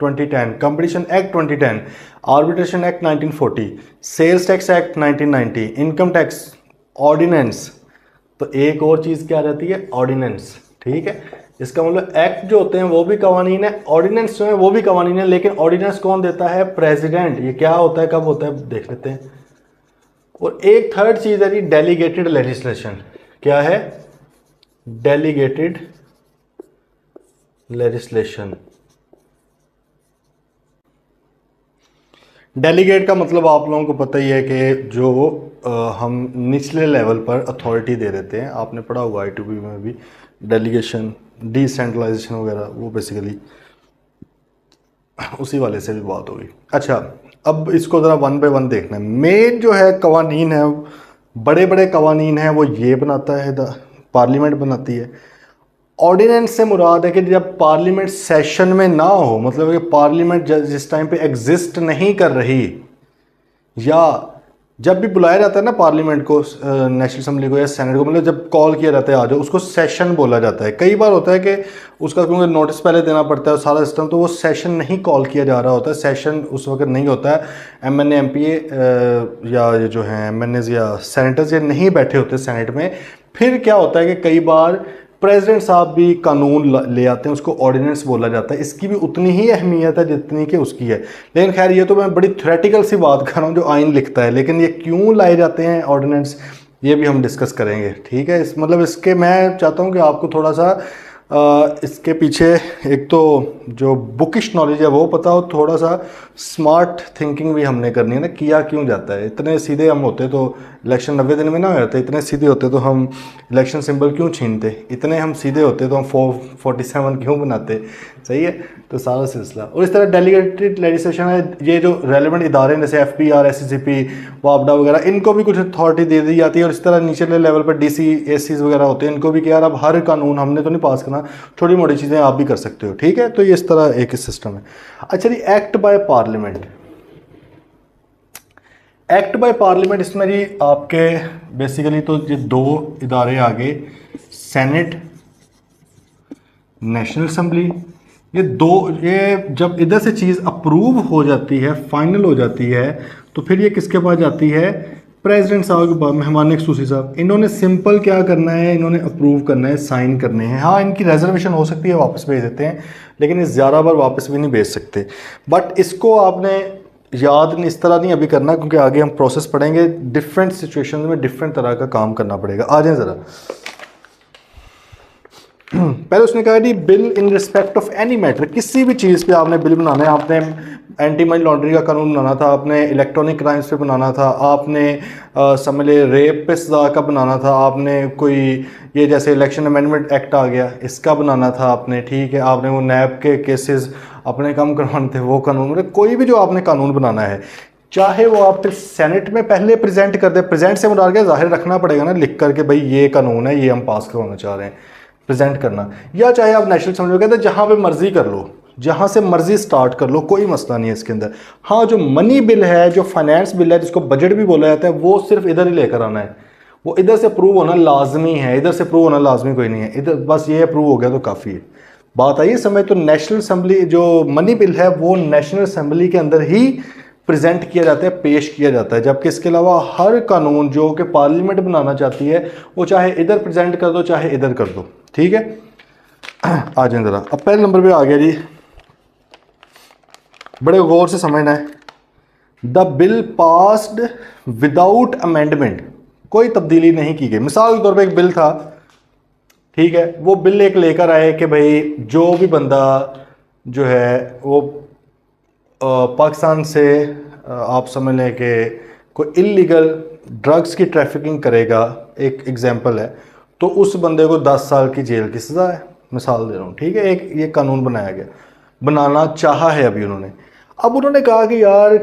2010, competition act 2010, arbitration act 1940, sales tax act 1990, income tax ordinance. तो एक और चीज़ क्या आ जाती है, ऑर्डिनेंस, ठीक है। इसका मतलब एक्ट जो होते हैं वो भी कवानीन है, ऑर्डिनेंस जो है वो भी कवानीन है, लेकिन ऑर्डिनेंस कौन देता है, प्रेसिडेंट। ये क्या होता है, कब होता है, देख लेते हैं। और एक थर्ड चीज़ है जी डेलीगेटेड लेजिस्लेशन। क्या है, डेलीगेटेड लेजिस्लेशन। डेलीगेट का मतलब आप लोगों को पता ही है कि जो हम निचले लेवल पर अथॉरिटी दे देते हैं। आपने पढ़ा होगा I2B में भी, डेलीगेशन, डिसेंट्रलाइजेशन वगैरह, वो बेसिकली उसी वाले से भी बात होगी। अच्छा अब इसको ज़रा वन बाय वन देखना है। मेन जो है कवानीन है, बड़े बड़े कवानीन हैं, वो ये बनाता है, पार्लियामेंट बनाती है। ऑर्डिनेंस से मुराद है कि जब पार्लियामेंट सेशन में ना हो, मतलब कि पार्लियामेंट जिस टाइम पे एग्जिस्ट नहीं कर रही, या जब भी बुलाया जाता है ना पार्लियामेंट को, नेशनल असम्बली को या सेनेट को, मतलब जब कॉल किया जाता है आ जाओ, उसको सेशन बोला जाता है। कई बार होता है कि उसका क्योंकि नोटिस पहले देना पड़ता है सारा सिस्टम, तो वो सेशन नहीं कॉल किया जा रहा होता है, सेशन उस वक्त नहीं होता है। MNA MPA या ये जो हैं MNAs या सेनेटर्स ये नहीं बैठे होते सेनेट में। फिर क्या होता है कि कई बार प्रेसिडेंट साहब भी कानून ले आते हैं, उसको ऑर्डिनेंस बोला जाता है। इसकी भी उतनी ही अहमियत है जितनी कि उसकी है। लेकिन खैर ये तो मैं बड़ी थ्योरेटिकल सी बात कर रहा हूँ जो आइन लिखता है, लेकिन ये क्यों लाए जाते हैं ऑर्डिनेंस, ये भी हम डिस्कस करेंगे, ठीक है। इस मतलब इसके मैं चाहता हूँ कि आपको थोड़ा सा इसके पीछे एक तो जो बुकिश नॉलेज है वो पता हो, थोड़ा सा स्मार्ट थिंकिंग भी हमने करनी है ना, किया क्यों जाता है। इतने सीधे हम होते तो इलेक्शन 90 दिन में ना हो जाते, इतने सीधे होते तो हम इलेक्शन सिंबल क्यों छीनते, इतने हम सीधे होते तो हम 447 क्यों बनाते, सही है। तो सारा सिलसिला। और इस तरह डेलीगेटेड लेजिस्लेशन है, ये जो रेलिवेंट इदारे हैं जैसे FPR, SCCP, वापडा वगैरह, इनको भी कुछ अथॉरिटी दे दी जाती है। और इस तरह निचले लेवल पर DC ACs वगैरह होते हैं, इनको भी कि यार अब हर कानून हमने तो नहीं पास करना, छोटी मोटी चीज़ें आप भी कर सकते हो, ठीक है। तो ये इस तरह एक सिस्टम है। अच्छा जी, act by parliament, act by parliament, इसमें जी आपके बेसिकली तो ये दो इदारे आगे, सेनेट, नेशनल असम्बली, ये दो, ये जब इधर से चीज़ अप्रूव हो जाती है, फाइनल हो जाती है, तो फिर ये किसके पास जाती है, प्रेसिडेंट साहब के पास, मेहमान खसूसी साहब। इन्होंने सिंपल क्या करना है, इन्होंने अप्रूव करना है, साइन करने हैं। हाँ इनकी रिजर्वेशन हो सकती है, वापस भेज देते हैं, लेकिन इस ज़्यादा बार वापस भी नहीं भेज सकते। बट इसको आपने याद इस तरह नहीं अभी करना, क्योंकि आगे हम प्रोसेस पढ़ेंगे, डिफरेंट सिचुएशन में डिफरेंट तरह का काम करना पड़ेगा। आ जाए ज़रा। पहले उसने कहा कि bill in respect of any matter, किसी भी चीज़ पे आपने बिल बनाना है, आपने एंटी मनी लॉन्ड्रिंग का कानून बनाना था, आपने इलेक्ट्रॉनिक क्राइम्स पे बनाना था, आपने समझ ले रेप पे सजा का बनाना था, आपने कोई ये जैसे इलेक्शन अमेंडमेंट एक्ट आ गया इसका बनाना था आपने, ठीक है, आपने वो नैब के केसेस अपने कम करवाने थे वो कानून, मतलब कोई भी जो आपने कानून बनाना है, चाहे वो आप फिर सेनेट में पहले प्रेजेंट कर दे, प्रेजेंट से मुराद क्या जाहिर रखना पड़ेगा ना लिख करके भाई ये कानून है, ये हम पास करवाना चाह रहे हैं, प्रेजेंट करना, या चाहे आप नेशनल असेंबली में कहते हैं जहाँ पे मर्जी कर लो, जहाँ से मर्जी स्टार्ट कर लो, कोई मसला नहीं है इसके अंदर। हाँ, जो मनी बिल है, जो फाइनेंस बिल है, जिसको बजट भी बोला जाता है, वो सिर्फ इधर ही लेकर आना है, वो इधर से अप्रूव होना लाजमी है, इधर से अप्रूव होना लाजमी कोई नहीं है, इधर बस ये अप्रूव हो गया तो काफ़ी है। बात आई समय तो नेशनल असेंबली जो मनी बिल है वो नेशनल असेंबली के अंदर ही प्रेजेंट किया जाता है, पेश किया जाता है, जबकि इसके अलावा हर कानून जो कि पार्लियामेंट बनाना चाहती है वो चाहे इधर प्रेजेंट कर दो चाहे इधर कर दो, ठीक है। आ जाए ज़रा, अब पहले नंबर पे आ गया जी, बड़े गौर से समझना है, the bill passed without amendment, कोई तब्दीली नहीं की गई। मिसाल के तौर पे एक बिल था, ठीक है, वो बिल एक लेकर आए कि भाई जो भी बंदा जो है वो पाकिस्तान से आप समझ लें कि कोई इलीगल ड्रग्स की ट्रैफिकिंग करेगा, एक एग्जांपल है, तो उस बंदे को 10 साल की जेल की सज़ा है, मिसाल दे रहा हूँ, ठीक है, एक ये कानून बनाया गया, बनाना चाहा है अभी उन्होंने। अब उन्होंने कहा कि यार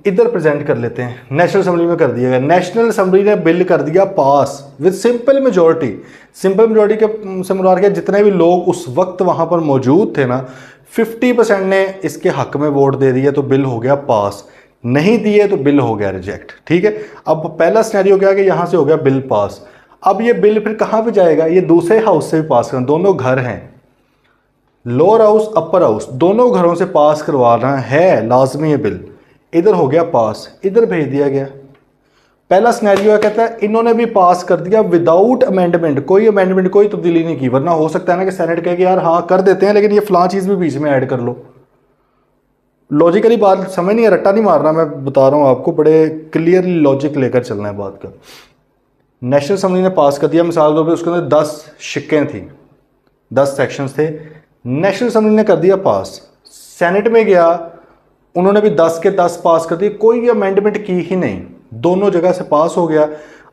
इधर प्रेजेंट कर लेते हैं, नेशनल असेंबली में कर दिया गया, नेशनल असेंबली ने बिल कर दिया pass with simple majority. Simple majority के से मुराद क्या, जितने भी लोग उस वक्त वहाँ पर मौजूद थे ना, 50% ने इसके हक में वोट दे दिया तो बिल हो गया पास, नहीं दिए तो बिल हो गया रिजेक्ट, ठीक है। अब पहला सिनेरियो क्या कि यहाँ से हो गया बिल पास, अब ये बिल फिर कहाँ पे जाएगा, ये दूसरे हाउस से भी पास करना, दोनों घर हैं, लोअर हाउस अपर हाउस, दोनों घरों से पास करवाना है, लाजमी है बिल, इधर हो गया पास, इधर भेज दिया गया। पहला सिनेरियो कहता है इन्होंने भी पास कर दिया विदाउट अमेंडमेंट, कोई अमेंडमेंट कोई तब्दीली नहीं की, वरना हो सकता है ना कि सेनेट कहे कि यार हाँ कर देते हैं लेकिन ये फलां चीज़ भी बीच में ऐड कर लो। लॉजिकली बात समझ नहीं है, रट्टा नहीं मारना, मैं बता रहा हूँ आपको, बड़े क्लियरली लॉजिक लेकर चलना है बात का। नेशनल असेंबली ने पास कर दिया, मिसाल तौर पर उसके अंदर 10 शिक्कें थी, 10 सेक्शंस थे, नेशनल असेंबली ने कर दिया पास, सेनेट में गया, उन्होंने भी 10 के 10 पास कर दिए, कोई अमेंडमेंट की ही नहीं, दोनों जगह से पास हो गया।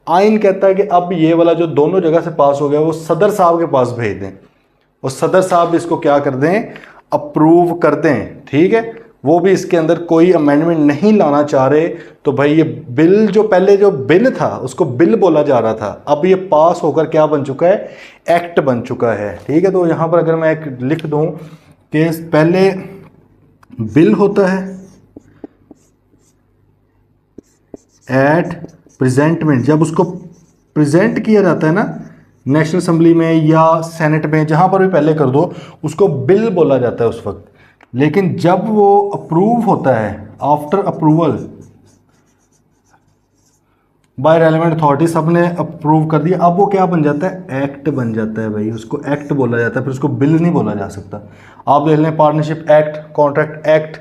आइन कहता है कि अब ये वाला जो दोनों जगह से पास हो गया वो सदर साहब के पास भेज दें, और सदर साहब इसको क्या कर दें, अप्रूव कर दें, ठीक है। वो भी इसके अंदर कोई अमेंडमेंट नहीं लाना चाह रहे, तो भाई ये बिल जो पहले जो बिल था उसको बिल बोला जा रहा था, अब ये पास होकर क्या बन चुका है, एक्ट बन चुका है, ठीक है। तो यहाँ पर अगर मैं एक लिख दूँ कि पहले बिल होता है एट प्रेजेंटमेंट, जब उसको प्रेजेंट किया जाता है ना नेशनल असेंबली में या सेनेट में, जहां पर भी पहले कर दो उसको बिल बोला जाता है उस वक्त, लेकिन जब वो अप्रूव होता है after approval bye relevant authority, सबने अप्रूव कर दिया, अब वो क्या बन जाता है, एक्ट बन जाता है भाई, उसको एक्ट बोला जाता है, फिर उसको बिल नहीं बोला जा सकता। आप देख लें partnership act, contract act,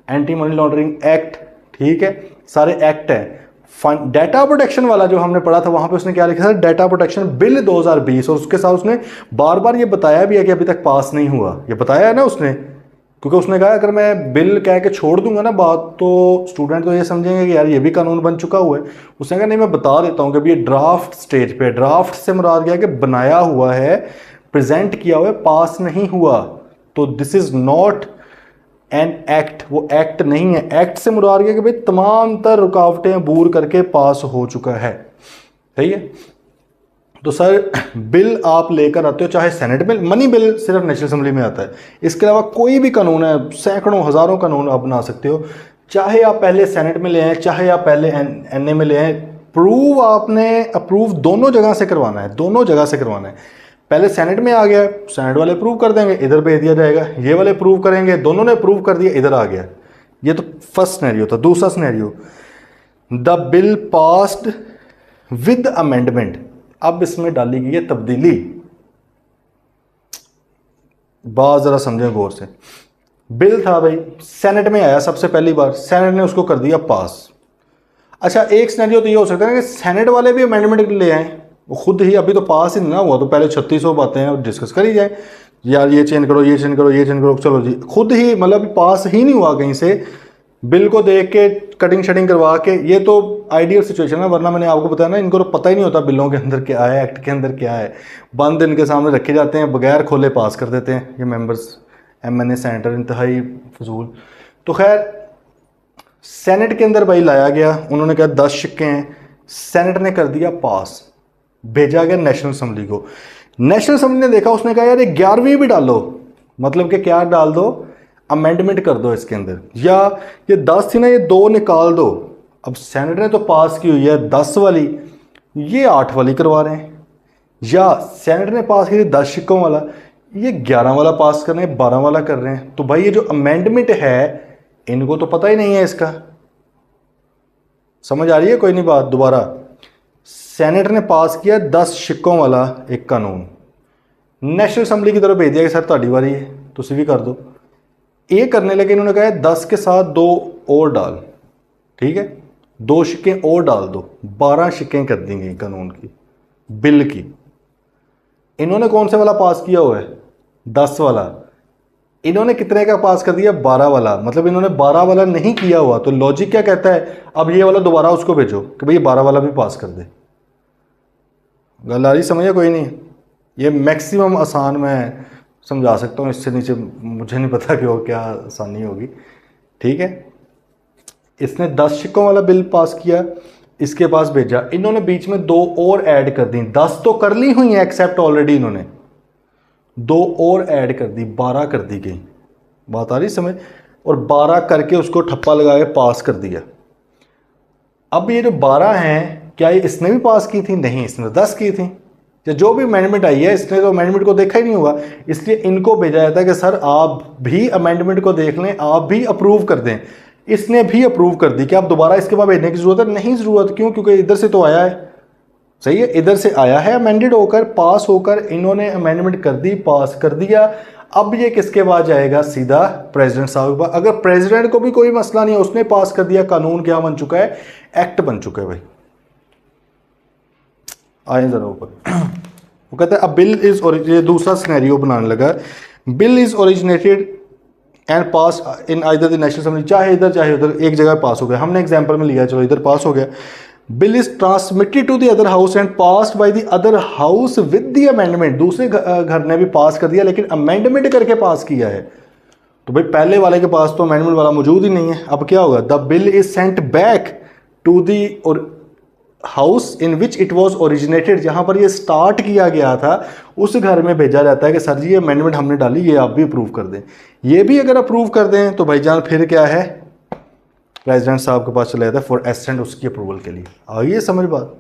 anti money laundering act, ठीक है, सारे एक्ट है। डाटा प्रोटेक्शन वाला जो हमने पढ़ा था वहां पे उसने क्या लिखा था, डाटा प्रोटेक्शन बिल 2020, और उसके साथ उसने बार बार ये बताया भी है कि अभी तक पास नहीं हुआ, ये बताया है ना उसने, क्योंकि उसने कहा अगर मैं बिल कह के छोड़ दूंगा ना बात तो स्टूडेंट तो ये समझेंगे कि यार ये भी कानून बन चुका हुआ है। उसने कहा नहीं, मैं बता देता हूँ कि अभी ये ड्राफ्ट स्टेज पे, ड्राफ्ट से मुराद क्या है कि बनाया हुआ है, प्रेजेंट किया हुआ है, पास नहीं हुआ, तो this is not an act, वो एक्ट नहीं है। एक्ट से मुराद क्या है कि भाई तमाम तर रुकावटें अबूर करके पास हो चुका है, सही है। तो सर बिल आप लेकर आते हो, चाहे सेनेट में, मनी बिल सिर्फ नेशनल असेंबली में आता है, इसके अलावा कोई भी कानून है, सैकड़ों हज़ारों कानून आप बना सकते हो, चाहे आप पहले सेनेट में ले आए चाहे आप पहले एनए में ले आए, प्रूव आपने अप्रूव दोनों जगह से करवाना है, दोनों जगह से करवाना है। पहले सेनेट में आ गया, सेनेट वाले अप्रूव कर देंगे, इधर भेज दिया जाएगा, ये वाले अप्रूव करेंगे, दोनों ने अप्रूव कर दिया, इधर आ गया। ये तो फर्स्ट सिनेरियो था। दूसरा scenario, the bill passed with amendment, अब इसमें डाली गई है तब्दीली, बात जरा समझें गौर से। बिल था भाई, सेनेट में आया सबसे पहली बार, सेनेट ने उसको कर दिया पास। अच्छा, एक सिनेरियो तो ये हो सकता है कि सेनेट वाले भी अमेंडमेंट ले आए, वो खुद ही, अभी तो पास ही ना हुआ, तो पहले 3600 बातें हैं डिस्कस करी जाए, यार ये चेंज करो, ये चेंज करो, ये चेंज करो, चलो जी, खुद ही मतलब पास ही नहीं हुआ कहीं से, बिल को देख के कटिंग शटिंग करवा के। ये तो आइडियल सिचुएशन है, वरना मैंने आपको बताया ना, इनको तो पता ही नहीं होता बिलों के अंदर क्या है, एक्ट के अंदर क्या है, बंद इनके सामने रखे जाते हैं, बगैर खोले पास कर देते हैं ये मेंबर्स, एमएनए सेनेटर, इंतहाई फजूल। तो खैर सेनेट के अंदर भाई लाया गया, उन्होंने कहा 10 सिक्के हैं, सेनेट ने कर दिया पास, भेजा गया नेशनल असम्बली को। नेशनल असम्बली ने देखा, उसने कहा यार ये 11वीं भी डालो, मतलब कि क्या डाल दो, अमेंडमेंट कर दो इसके अंदर, या ये 10 थी ना, ये 2 निकाल दो। अब सेनेट ने तो पास की हुई है 10 वाली, ये 8 वाली करवा रहे हैं, या सेनेट ने पास की थी 10 सिक्कों वाला, ये 11 वाला पास कर रहे हैं, 12 वाला कर रहे हैं। तो भाई ये जो अमेंडमेंट है इनको तो पता ही नहीं है इसका। समझ आ रही है कोई नहीं बात? दोबारा, सेनेट ने पास किया 10 सिक्कों वाला एक कानून, नेशनल असम्बली की तरफ भेज दिया कि सर ਤੁਹਾਡੀ वारी है, तुम भी कर दो। ये करने लगे, इन्होंने कहा 10 के साथ 2 और डाल, ठीक है, 2 शिक्कें और डाल दो, 12 शिक्कें कर दी गई कानून की, बिल की। इन्होंने कौन से वाला पास किया हुआ है? 10 वाला। इन्होंने कितने का पास कर दिया? 12 वाला। मतलब इन्होंने 12 वाला नहीं किया हुआ। तो लॉजिक क्या कहता है, अब ये वाला दोबारा उसको भेजो कि भाई 12 वाला भी पास कर दे। गल आ रही समझिए कोई नहीं? ये मैक्सिमम आसान मैं समझा सकता हूँ, इससे नीचे मुझे नहीं पता कि वो क्या आसानी होगी। ठीक है, इसने 10 सिक्कों वाला बिल पास किया, इसके पास भेजा, इन्होंने बीच में 2 और ऐड कर दी। 10 तो कर ली हुई हैं एक्सेप्ट ऑलरेडी, इन्होंने 2 और ऐड कर दी, 12 कर दी गई। बात आ रही समझ? और 12 करके उसको ठप्पा लगा के पास कर दिया। अब ये जो 12 हैं, क्या ये इसने भी पास की थी? नहीं, इसने 10 की थी। जो भी अमेंडमेंट आई है, इसने तो अमेंडमेंट को देखा ही नहीं हुआ, इसलिए इनको भेजा जाता है कि सर आप भी अमेंडमेंट को देख लें, आप भी अप्रूव कर दें। इसने भी अप्रूव कर दी कि आप दोबारा इसके बाद भेजने की जरूरत है? नहीं ज़रूरत। क्यों? क्योंकि इधर से तो आया है, सही है, इधर से आया है अमेंडेड होकर, पास होकर, इन्होंने अमेंडमेंट कर दी, पास कर दिया। अब ये किसके पास जाएगा? सीधा प्रेसिडेंट साहब के पास। अगर प्रेसिडेंट को भी कोई मसला नहीं है, उसने पास कर दिया, कानून क्या बन चुका है? एक्ट बन चुका है भाई। आए जरा ऊपर। वो कहता है अ बिल इज ये दूसरा सिनेरियो बनाने लगा, bill is originated and pass in either the national assembly, चाहे इधर चाहे उधर, एक जगह पास हो गया। हमने एग्जांपल में लिया, चलो इधर पास हो गया। Bill is transmitted to the other house and passed by the other house with the amendment, दूसरे घर ने भी पास कर दिया लेकिन अमेंडमेंट करके पास किया है। तो भाई पहले वाले के पास तो अमेंडमेंट वाला मौजूद ही नहीं है। अब क्या होगा? The bill is sent back to the house in which it was originated, जहां पर ये स्टार्ट किया गया था उस घर में भेजा जाता है कि सर जी ये अमेंडमेंट हमने डाली, ये आप भी अप्रूव कर दें। ये भी अगर अप्रूव कर दें तो भाईजान फिर क्या है? प्रेसिडेंट साहब के पास चला जाता है फॉर एसेंट, उसकी अप्रूवल के लिए। आइए समझ बात।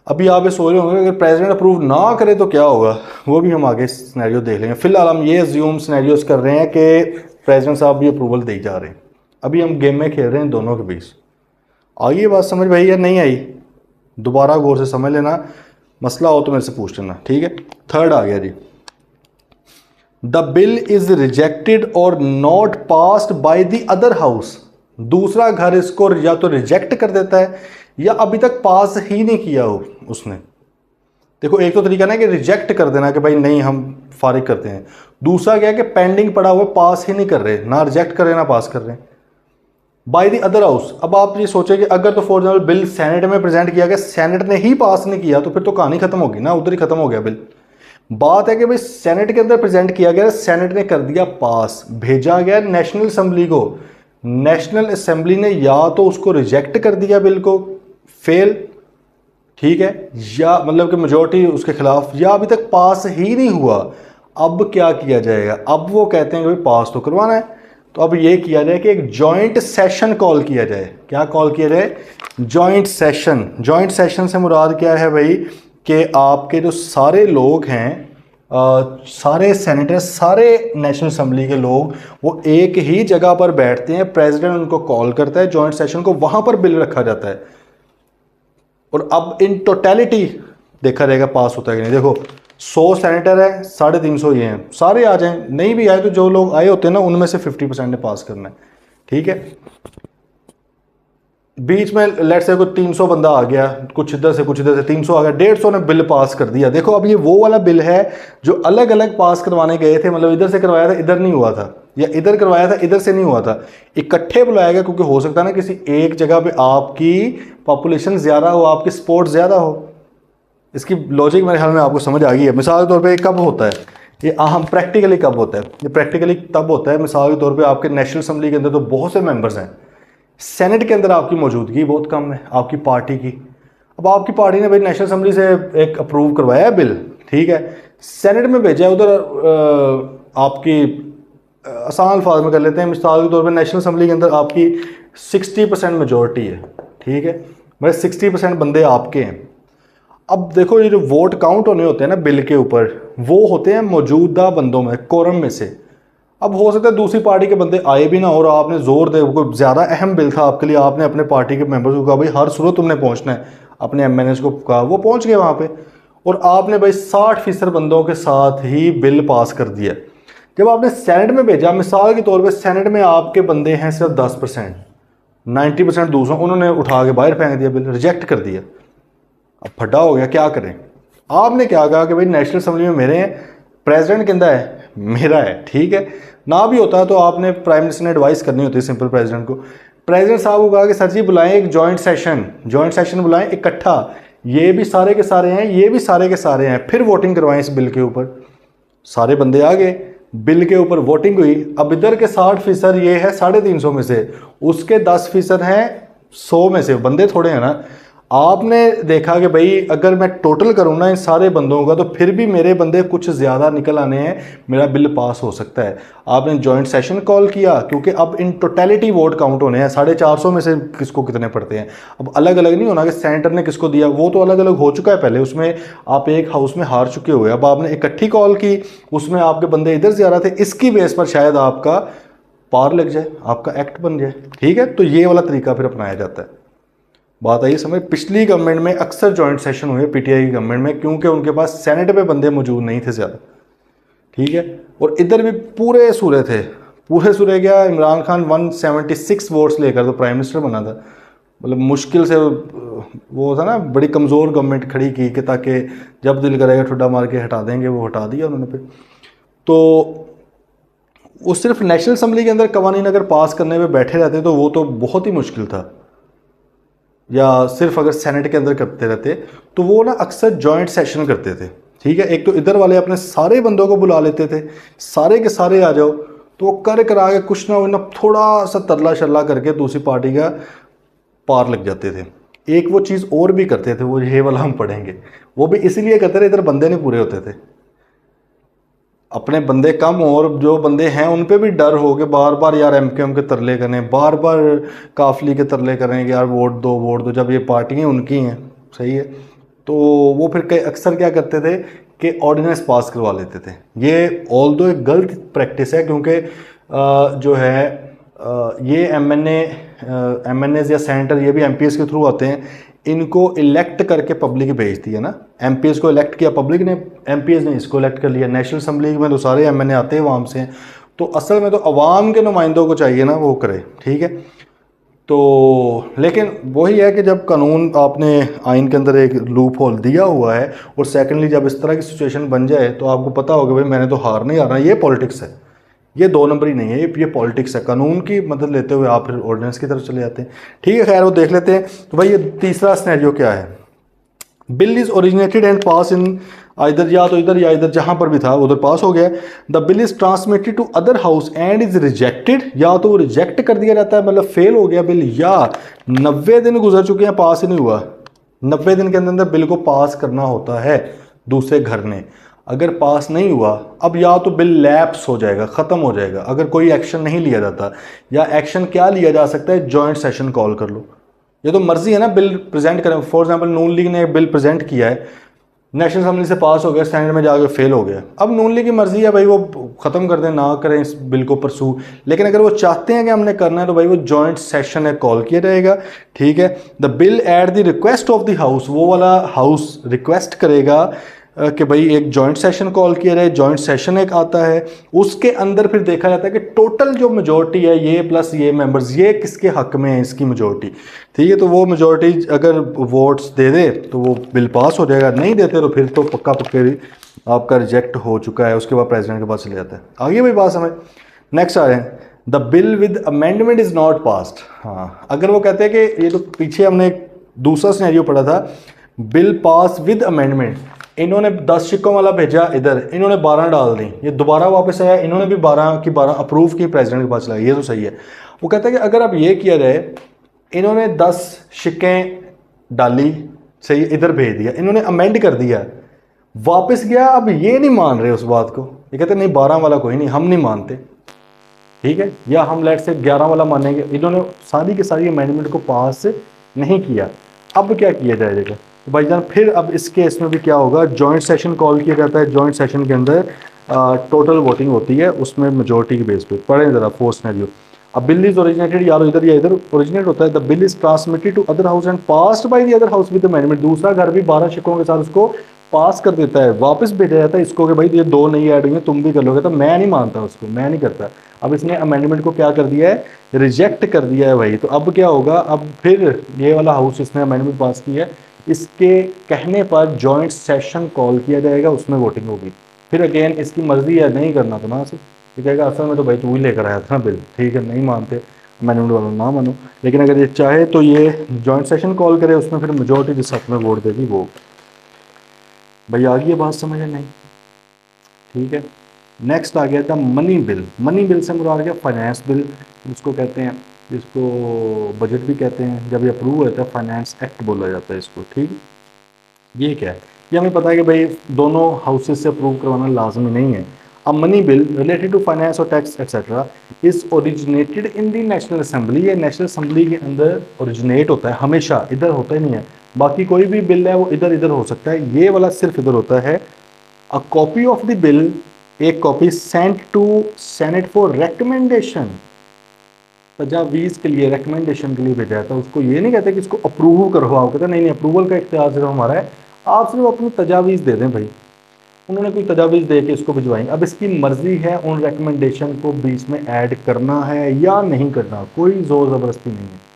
अभी आप ये सोच रहे होंगे अगर प्रेसिडेंट अप्रूव ना करे तो क्या होगा, वो भी हम आगे सिनेरियो देख लेंगे। फिलहाल हम ये अज्यूम सिनेरियोस कर रहे हैं कि प्रेसिडेंट साहब भी अप्रूवल दे जा रहे हैं। अभी हम गेम में खेल रहे हैं दोनों के बीच। आइए बात समझ भाई, या नहीं आई? दोबारा गौर से समझ लेना, मसला हो तो मेरे से पूछ लेना, ठीक है। थर्ड आ गया जी, द बिल इज रिजेक्टेड और not passed by the other house, दूसरा घर इसको या तो रिजेक्ट कर देता है या अभी तक पास ही नहीं किया हो उसने। देखो एक तो तरीका ना कि रिजेक्ट कर देना कि भाई नहीं हम फारिग करते हैं, दूसरा क्या है कि पेंडिंग पड़ा हुआ, पास ही नहीं कर रहे, ना रिजेक्ट कर रहे ना पास कर रहे हैं बाय द अदर हाउस। अब आप ये सोचें कि अगर तो फॉर एग्जाम्पल बिल सेनेट में प्रेजेंट किया गया, सेनेट ने ही पास नहीं किया, तो फिर तो कहानी खत्म होगी ना, उधर ही खत्म हो गया बिल। बात है कि भाई सेनेट के अंदर प्रेजेंट किया गया, सेनेट ने कर दिया पास, भेजा गया नेशनल असेंबली को, नेशनल असेंबली ने या तो उसको रिजेक्ट कर दिया बिल को, फेल, ठीक है, या मतलब कि मेजॉरिटी उसके खिलाफ, या अभी तक पास ही नहीं हुआ। अब क्या किया जाएगा? अब वो कहते हैं कि भाई पास तो करवाना है, तो अब ये किया जाए कि एक जॉइंट सेशन कॉल किया जाए। क्या कॉल किया जाए? Joint session. जॉइंट सेशन से मुराद क्या है भाई? कि आपके जो सारे लोग हैं, सारे सेनेटर, सारे नेशनल असेंबली के लोग, वो एक ही जगह पर बैठते हैं, प्रेसिडेंट उनको कॉल करता है जॉइंट सेशन को, वहाँ पर बिल रखा जाता है और अब इन टोटलिटी देखा जाएगा पास होता है कि नहीं। देखो 100 सेनेटर है, 350 ये हैं, सारे आ जाएं, नहीं भी आए तो जो लोग आए होते हैं ना उनमें से 50% ने पास करना है, ठीक है। बीच में लेट्स से कोई 300 बंदा आ गया, कुछ इधर से 300 आ गया, 150 ने बिल पास कर दिया। देखो अब ये वो वाला बिल है जो अलग अलग पास करवाने गए थे, मतलब इधर से करवाया था इधर नहीं हुआ था, या इधर करवाया था इधर से नहीं हुआ था, इकट्ठे बुलाया गया, क्योंकि हो सकता है ना किसी एक जगह पे आपकी पॉपुलेशन ज़्यादा हो, आपकी सपोर्ट ज़्यादा हो। इसकी लॉजिक मेरे ख्याल में आपको समझ आ गई है। मिसाल के तौर पे कब होता है ये, अहम प्रैक्टिकली कब होता है ये, प्रैक्टिकली तब होता है मिसाल के तौर पे आपके नेशनल असम्बली के अंदर तो बहुत से मेंबर्स हैं, सेनेट के अंदर आपकी मौजूदगी बहुत कम है आपकी पार्टी की। अब आपकी पार्टी ने भाई नेशनल असम्बली से एक अप्रूव करवाया है बिल, ठीक है, सेनेट में भेजा है, उधर आपकी आसान अल्फाज में कर लेते हैं, मिसाल के तौर पे नेशनल असम्बली के अंदर आपकी 60% मेजोरिटी है, ठीक है, मतलब 60% बंदे आपके हैं। अब देखो ये जो वोट काउंट होने होते हैं ना बिल के ऊपर, वो होते हैं मौजूदा बंदों में, कोरम में से। अब हो सकता है दूसरी पार्टी के बंदे आए भी ना, और आपने जोर दे, कोई ज़्यादा अहम बिल था आपके लिए, आपने अपने पार्टी के मेंबर्स को कहा भाई हर सूरत तुमने पहुंचना है, अपने एमएनएस को कहा, वो पहुंच गए वहाँ पे, और आपने भाई 60% बंदों के साथ ही बिल पास कर दिया। जब आपने सेनेट में भेजा, मिसाल के तौर पर सेनेट में आपके बंदे हैं सिर्फ 10%, 90% दूसरों, उन्होंने उठा के बाहर फेंक दिया, बिल रिजेक्ट कर दिया। अब फटा हो गया, क्या करें। आपने क्या कहा कि भाई नेशनल असम्बली में मेरे हैं, प्रेसिडेंट कहता है मेरा है, ठीक है, ना भी होता तो आपने प्राइम मिनिस्टर ने एडवाइस करनी होती है सिंपल प्रेसिडेंट को। प्रेसिडेंट साहब को कहा कि सर जी बुलाएं एक जॉइंट सेशन बुलाएं इकट्ठा, ये भी सारे के सारे हैं, ये भी सारे के सारे हैं, फिर वोटिंग करवाएं इस बिल के ऊपर। सारे बंदे आ गए, बिल के ऊपर वोटिंग हुई। अब इधर के 60% ये है 350 में से, उसके 10% हैं 100 में से, बंदे थोड़े हैं ना। आपने देखा कि भाई अगर मैं टोटल करूँ ना इन सारे बंदों का, तो फिर भी मेरे बंदे कुछ ज़्यादा निकल आने हैं, मेरा बिल पास हो सकता है। आपने जॉइंट सेशन कॉल किया, क्योंकि अब इन टोटलिटी वोट काउंट होने हैं, 450 में से किसको कितने पड़ते हैं। अब अलग अलग नहीं होना कि सेनेटर ने किसको दिया, वो तो अलग अलग हो चुका है पहले, उसमें आप एक हाउस में हार चुके हुए। अब आपने इकट्ठी कॉल की, उसमें आपके बंदे इधर ज़्यादा थे, इसकी बेस पर शायद आपका पार लग जाए, आपका एक्ट बन जाए, ठीक है। तो ये वाला तरीका फिर अपनाया जाता है। बात आई समझ। पिछली गवर्नमेंट में अक्सर जॉइंट सेशन हुए पीटीआई की गवर्नमेंट में, क्योंकि उनके पास सेनेट में बंदे मौजूद नहीं थे ज़्यादा, ठीक है। और इधर भी पूरे सूरे थे, पूरे सूरे क्या, इमरान खान 176 वोट्स लेकर तो प्राइम मिनिस्टर बना था। मतलब मुश्किल से वो था ना, बड़ी कमज़ोर गवर्नमेंट खड़ी की कि ताकि जब दिल करेगा ठुड्डा मार के हटा देंगे, वो हटा दिया उन्होंने फिर। तो वो सिर्फ नेशनल असम्बली के अंदर कवानीन अगर पास करने में बैठे रहते तो वो तो बहुत ही मुश्किल था, या सिर्फ अगर सेनेट के अंदर करते रहते तो वो ना अक्सर जॉइंट सेशन करते थे, ठीक है। एक तो इधर वाले अपने सारे बंदों को बुला लेते थे, सारे के सारे आ जाओ, तो वो कर करा के कुछ ना थोड़ा सा तरला शरला करके दूसरी पार्टी का पार लग जाते थे। एक वो चीज़ और भी करते थे, वो ये वाला हम पढ़ेंगे, वो भी इसीलिए करते थे इधर बंदे नहीं पूरे होते थे, अपने बंदे कम और जो बंदे हैं उन पे भी डर हो के बार बार यार एमकेएम के तरले करें, बार बार काफली के तरले करें कि यार वोट दो, जब ये पार्टियाँ उनकी हैं, सही है। तो वो फिर अक्सर क्या करते थे कि ऑर्डिनेंस पास करवा लेते थे। ये ऑल दो एक गलत प्रैक्टिस है, क्योंकि जो है ये एमएनएज या सेनेटर, ये भी एमपीएस के थ्रू आते हैं, इनको इलेक्ट करके पब्लिक भेजती है ना। एमपीएस को इलेक्ट किया पब्लिक ने, एमपीएस ने इसको इलेक्ट कर लिया। नेशनल असम्बली में तो सारे एमएनए आते हैं वहाँ से, तो असल में तो अवाम के नुमाइंदों को चाहिए ना वो करे, ठीक है। तो लेकिन वही है कि जब कानून आपने आइन के अंदर एक लूप होल दिया हुआ है, और सेकेंडली जब इस तरह की सिचुएशन बन जाए तो आपको पता होगा भाई मैंने तो हार नहीं हारना, ये पॉलिटिक्स है, ये 2 नंबरी नहीं है, ये पॉलिटिक्स है। कानून की मदद लेते हुए आप फिर ऑर्डिनेंस की तरफ चले जाते हैं, ठीक है। खैर वो देख लेते हैं। तो भाई ये तीसरा सिनेरियो क्या है, बिल इज ओरिजिनेटेड एंड पास इन इधर, या तो इधर या इधर, जहां पर भी था उधर पास हो गया। The bill is transmitted to other house and is rejected, या तो वो रिजेक्ट कर दिया जाता है, मतलब फेल हो गया बिल, या 90 दिन गुजर चुके हैं पास ही नहीं हुआ। 90 दिन के अंदर बिल को पास करना होता है दूसरे घर ने, अगर पास नहीं हुआ, अब या तो बिल लैप्स हो जाएगा, ख़त्म हो जाएगा अगर कोई एक्शन नहीं लिया जाता, या एक्शन क्या लिया जा सकता है, जॉइंट सेशन कॉल कर लो। ये तो मर्जी है ना बिल प्रेजेंट करें। फॉर एग्जांपल नून लीग ने बिल प्रेजेंट किया है, नेशनल असम्बली से पास हो गया, सेनेट में जाकर फेल हो गया, अब नून लीग की मर्जी है भाई वो ख़त्म कर दें, ना करें इस बिल को परसू। लेकिन अगर वो चाहते हैं कि हमने करना है तो भाई वो जॉइंट सेशन है कॉल किया जाएगा, ठीक है। The bill at the request of the house, वो वाला हाउस रिक्वेस्ट करेगा कि भाई एक जॉइंट सेशन कॉल किया जाए, जॉइंट सेशन एक आता है, उसके अंदर फिर देखा जाता है कि टोटल जो मेजोरिटी है ये प्लस ये मेंबर्स, ये किसके हक में है इसकी मेजोरिटी, ठीक है। तो वो मेजोरिटी अगर वोट्स दे दे तो वो बिल पास हो जाएगा, नहीं देते तो फिर तो पक्का पक्के आपका रिजेक्ट हो चुका है, उसके बाद प्रेसिडेंट के पास चले जाता है। आगे भाई बात समझ। नेक्स्ट आ रहे हैं, the bill with amendment is not passed. हाँ, अगर वो कहते हैं कि ये तो पीछे हमने एक दूसरा सिनेरियो पढ़ा था, बिल पास विद अमेंडमेंट, इन्होंने 10 शिक्कों वाला भेजा इधर, इन्होंने 12 डाल दी, ये दोबारा वापस आया, इन्होंने भी 12 की 12 अप्रूव की, प्रेसिडेंट के पास चला, ये तो सही है। वो कहता है कि अगर अब ये किया जाए, इन्होंने 10 शिक्कें डाली, सही, इधर भेज दिया, इन्होंने अमेंड कर दिया, वापस गया, अब ये नहीं मान रहे उस बात को, ये कहते नहीं 12 वाला कोई नहीं, हम नहीं मानते, ठीक है, या हम लेट से 11 वाला मानेंगे। इन्होंने सारी की सारी अमेंडमेंट को पास नहीं किया। अब क्या किया जाएगा तो भाईजान, फिर अब इस केस में भी क्या होगा, जॉइंट सेशन कॉल किया जाता है, जॉइंट सेशन के अंदर टोटल वोटिंग होती है, उसमें मेजोरिटी के बेस पे। पढ़ें जरा फोर्थ सिनेरियो। अब बिल इज ओरिजिनेटेड, यार इधर या इधर ओरिजिनेट होता है, the bill is transmitted to other house and passed by the other house with amendment, दूसरा घर भी 12 शिक्कों के साथ उसको पास कर देता है, वापस भेजा जाता है इसको कि भाई ये 2 नहीं ऐड हुई हैं, तुम भी कर लोगे, तो मैं नहीं मानता उसको, मैं नहीं करता। अब इसने अमेंडमेंट को क्या कर दिया है, रिजेक्ट कर दिया है भाई। तो अब क्या होगा, अब फिर ये वाला हाउस इसने अमेंडमेंट पास किया है, इसके कहने पर जॉइंट सेशन कॉल किया जाएगा, उसमें वोटिंग होगी। फिर अगेन इसकी मर्जी है नहीं करना तो ना से, ये कहेगा असल में तो भाई तू ही लेकर आया था ना बिल, ठीक है, नहीं मानते अमेंडमेंट वाला ना मानो, लेकिन अगर ये चाहे तो ये जॉइंट सेशन कॉल करे, उसमें फिर मेजोरिटी जिस हक में वोट देगी वो। भाई आ गई बात समझ नहीं, ठीक है। नेक्स्ट आ गया था मनी बिल। मनी बिल से मुराद क्या, फाइनेंस बिल जिसको कहते हैं, जिसको बजट भी कहते हैं, जब ये अप्रूव होता है फाइनेंस एक्ट बोला जाता है इसको, ठीक। ये क्या है, ये हमें पता है कि भाई दोनों हाउसेस से अप्रूव करवाना लाजमी नहीं है। अब money bill related to finance और tax etcetera is originated in the national assembly, ये नेशनल असेंबली के अंदर ओरिजिनेट होता है, हमेशा इधर होता ही नहीं है। बाकी कोई भी बिल है वो इधर इधर हो सकता है, ये वाला सिर्फ इधर होता है। A copy of the bill, एक copy sent to senate for recommendation, तजावीज़ के लिए, रिकमेंडेशन के लिए भेजा जाता है उसको। ये नहीं कहते कि इसको अप्रूव करवाओ, कहते नहीं नहीं अप्रूवल का इख्तियार सिर्फ हमारा है, आप सिर्फ अपनी तजावीज़ दे दें भाई। उन्होंने कोई तजावीज़ दे के इसको भिजवाएंगे, अब इसकी मर्जी है उन रिकमेंडेशन को बीच में ऐड करना है या नहीं करना, कोई ज़ोर ज़बरदस्ती नहीं है।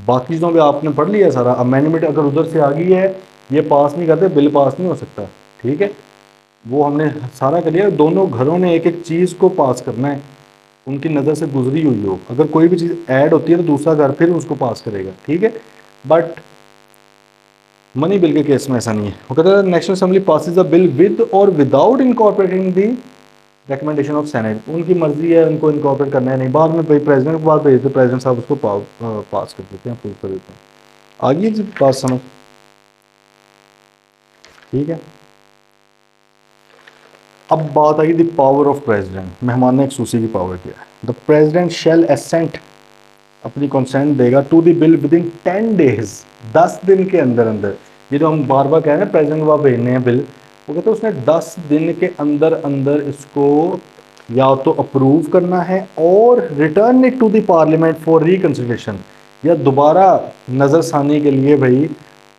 बाकी चीज़ों पर आपने पढ़ लिया सारा, अमेंडमेंट अगर उधर से आ गई है, ये पास नहीं करते, बिल पास नहीं हो सकता, ठीक है, वो हमने सारा कर लिया। दोनों घरों ने एक एक चीज़ को पास करना है, उनकी नज़र से गुजरी हुई हो, अगर कोई भी चीज़ ऐड होती है तो दूसरा घर फिर उसको पास करेगा, ठीक है। बट मनी बिल के केस में ऐसा नहीं है, वो कहता है national assembly passes a bill with और without incorporating the recommendation of senate, उनकी मर्जी है उनको इनकॉर्पोरेट करना है नहीं, बाद में प्रेसिडेंट को बात भेज देते, प्रेसिडेंट साहब उसको पास कर देते हैं, अप्रूव कर देते हैं। आगे जी बात समझ, ठीक है। अब बात आई द पावर ऑफ प्रेसिडेंट, मेहमान खसूसी की पावर क्या है। द प्रेसिडेंट शेल एसेंट, अपनी कंसेंट देगा to the bill within 10 days, 10 दिन के अंदर अंदर। ये जो हम बार बार कह रहे हैं प्रेसिडेंट को आप भेजने हैं बिल, वो कहते हैं उसने 10 दिन के अंदर अंदर इसको या तो अप्रूव करना है और return it to the parliament for reconsideration, या दोबारा नज़रसानी के लिए भाई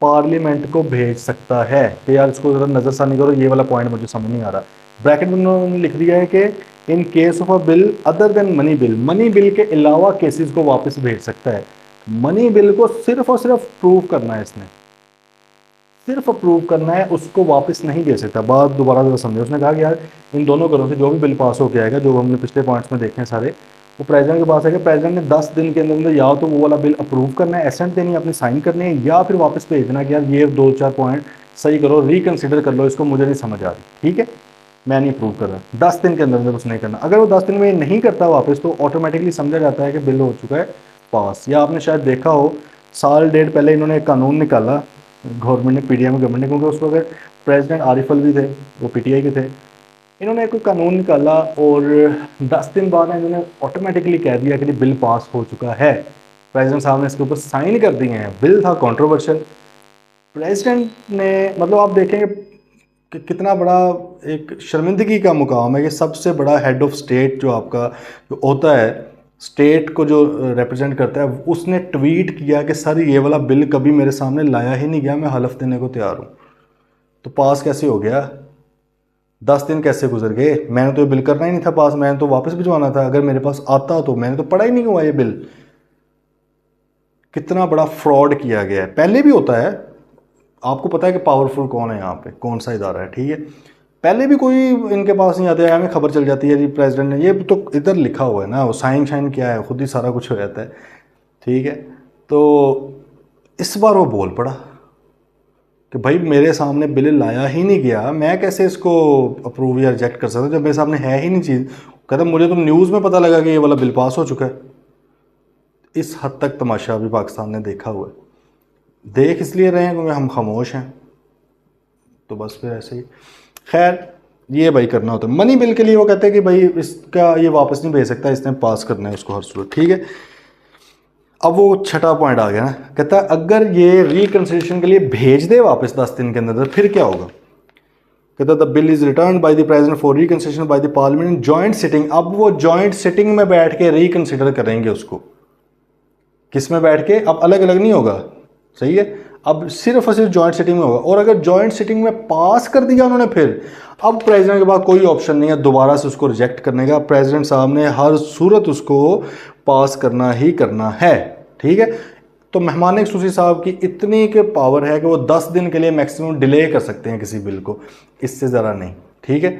पार्लियामेंट को भेज सकता है कि यार इसको ज़रा नज़रसानी करो, ये वाला पॉइंट मुझे समझ नहीं आ रहा। ब्रैकेट में उन्होंने लिख दिया है कि in case of a bill other than money bill, money bill के अलावा केसेस को वापस भेज सकता है। मनी बिल को सिर्फ और सिर्फ प्रूव करना है, इसने सिर्फ अप्रूव करना है, उसको वापस नहीं दे सकता। बात दोबारा जरा समझे, उसने कहा कि यार इन दोनों घरों से जो भी बिल पास होकर आएगा, जो हमने पिछले पॉइंट्स में देखे हैं सारे, वो प्रेसिडेंट के पास आएगा, प्रेसिडेंट ने 10 दिन के अंदर या तो वो वाला बिल अप्रूव करना है, एसेंट देनी है, अपनी साइन करनी है, या फिर वापस भेजना कि यार ये 2-4 पॉइंट सही करो, रिकन्सिडर कर लो इसको, मुझे नहीं समझ आ रही, ठीक है, मैं नहीं अप्रूव कर रहा। 10 दिन के अंदर कुछ नहीं करना। अगर वो 10 दिन में नहीं करता वापस, तो ऑटोमेटिकली समझा जाता है कि बिल हो चुका है पास। या आपने शायद देखा हो, साल डेढ़ पहले इन्होंने एक कानून निकाला, गवर्नमेंट ने, पीडीएम गवर्नमेंट ने, क्योंकि उस वक्त प्रेसिडेंट आरिफ अलवी थे, वो पीटीआई के थे, इन्होंने एक कानून निकाला और 10 दिन बाद इन्होंने ऑटोमेटिकली कह दिया कि बिल पास हो चुका है। प्रेसिडेंट साहब ने इसके ऊपर साइन कर दिए हैं। बिल था कंट्रोवर्शियल, प्रेसिडेंट ने, मतलब आप देखेंगे कि कितना बड़ा एक शर्मिंदगी का मुकाम है कि सबसे बड़ा हेड ऑफ स्टेट जो आपका जो होता है, स्टेट को जो रिप्रेजेंट करता है, उसने ट्वीट किया कि सर ये वाला बिल कभी मेरे सामने लाया ही नहीं गया, मैं हलफ देने को तैयार हूँ। तो पास कैसे हो गया? 10 दिन कैसे गुजर गए? मैंने तो ये बिल करना ही नहीं था पास, मैंने तो वापस भिजवाना था। अगर मेरे पास आता तो मैंने तो पढ़ा ही नहीं हुआ ये बिल। कितना बड़ा फ्रॉड किया गया है। पहले भी होता है, आपको पता है कि पावरफुल कौन है यहाँ पे, कौन सा इदारा है, ठीक है। पहले भी कोई इनके पास नहीं आता है, हमें खबर चल जाती है जी प्रेसिडेंट ने, ये तो इधर लिखा हुआ है ना, वो साइन शाइन क्या है, खुद ही सारा कुछ हो जाता है, ठीक है। तो इस बार वो बोल पड़ा कि भाई मेरे सामने बिल लाया ही नहीं गया, मैं कैसे इसको अप्रूव या रिजेक्ट कर सकता हूँ जब मेरे सामने है ही नहीं चीज़। कहता मुझे तो न्यूज़ में पता लगा कि ये वाला बिल पास हो चुका है। इस हद तक तमाशा अभी पाकिस्तान ने देखा हुआ है। देख इसलिए रहे हैं क्योंकि हम खामोश हैं, तो बस फिर ऐसे ही। खैर ये भाई करना होता है। मनी बिल के लिए वो कहते हैं कि भाई इसका ये वापस नहीं भेज सकता, इसने पास करना है उसको हर सूरत, ठीक है। अब वो छठा पॉइंट आ गया ना, कहता है अगर ये रिकंसिडरेशन के लिए भेज दे वापस 10 दिन के अंदर, तो फिर क्या होगा? कहता the bill is return by the president for reconsideration by the parliament joint sitting. अब वो जॉइंट सिटिंग में बैठ के रिकंसिडर करेंगे उसको। किस में बैठ के? अब अलग अलग नहीं होगा, सही है। अब सिर्फ और सिर्फ जॉइंट सिटिंग में होगा। और अगर जॉइंट सिटिंग में पास कर दिया उन्होंने, फिर अब प्रेसिडेंट के पास कोई ऑप्शन नहीं है दोबारा से उसको रिजेक्ट करने का। प्रेसिडेंट साहब ने हर सूरत उसको पास करना ही करना है, ठीक है। तो मेहमान खसूसी साहब की इतनी के पावर है कि वो 10 दिन के लिए मैक्सिमम डिले कर सकते हैं किसी बिल को, इससे ज़रा नहीं, ठीक है।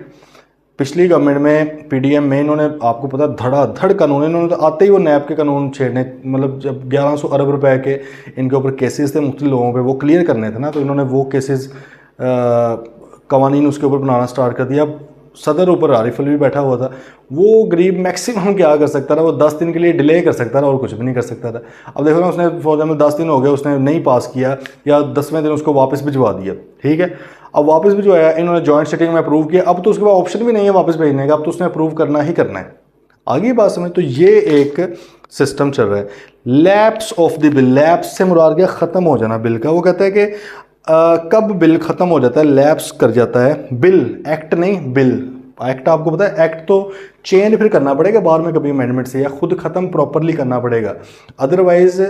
पिछली गवर्नमेंट में पीडीएम में इन्होंने, आपको पता, धड़ाधड़ कानून, इन्होंने तो आते ही वो नैब के कानून छेड़ने, मतलब जब 1100 अरब रुपए के इनके ऊपर केसेस थे मुख्तलिफ लोगों पे, वो क्लियर करने थे ना, तो इन्होंने वो केसेस कवानीन उसके ऊपर बनाना स्टार्ट कर दिया। अब सदर ऊपर आरिफ अलवी भी बैठा हुआ था, वो गरीब मैक्सिमम क्या कर सकता था, वो 10 दिन के लिए डिले कर सकता था और कुछ भी नहीं कर सकता था। अब देखो ना, उसने फॉर एग्जाम्पल 10 दिन हो गए, उसने नहीं पास किया या 10वें दिन उसको वापस भिजवा दिया, ठीक है। अब वापस भिजवाया, इन्होंने जॉइंट सिटिंग में अप्रूव किया, अब तो उसके बाद ऑप्शन भी नहीं है वापस भेजने का, अब तो उसने अप्रूव करना ही करना है। आगे बात समझ। तो ये एक सिस्टम चल रहा है। Lapse of the bill, lapse से मुराद क्या? ख़त्म हो जाना बिल का। वो कहता है कि कब बिल ख़त्म हो जाता है, लैप्स कर जाता है बिल, एक्ट नहीं बिल। एक्ट आपको पता है, एक्ट तो चेंज फिर करना पड़ेगा बाद में कभी अमेंडमेंट से, या खुद ख़त्म प्रॉपरली करना पड़ेगा, अदरवाइज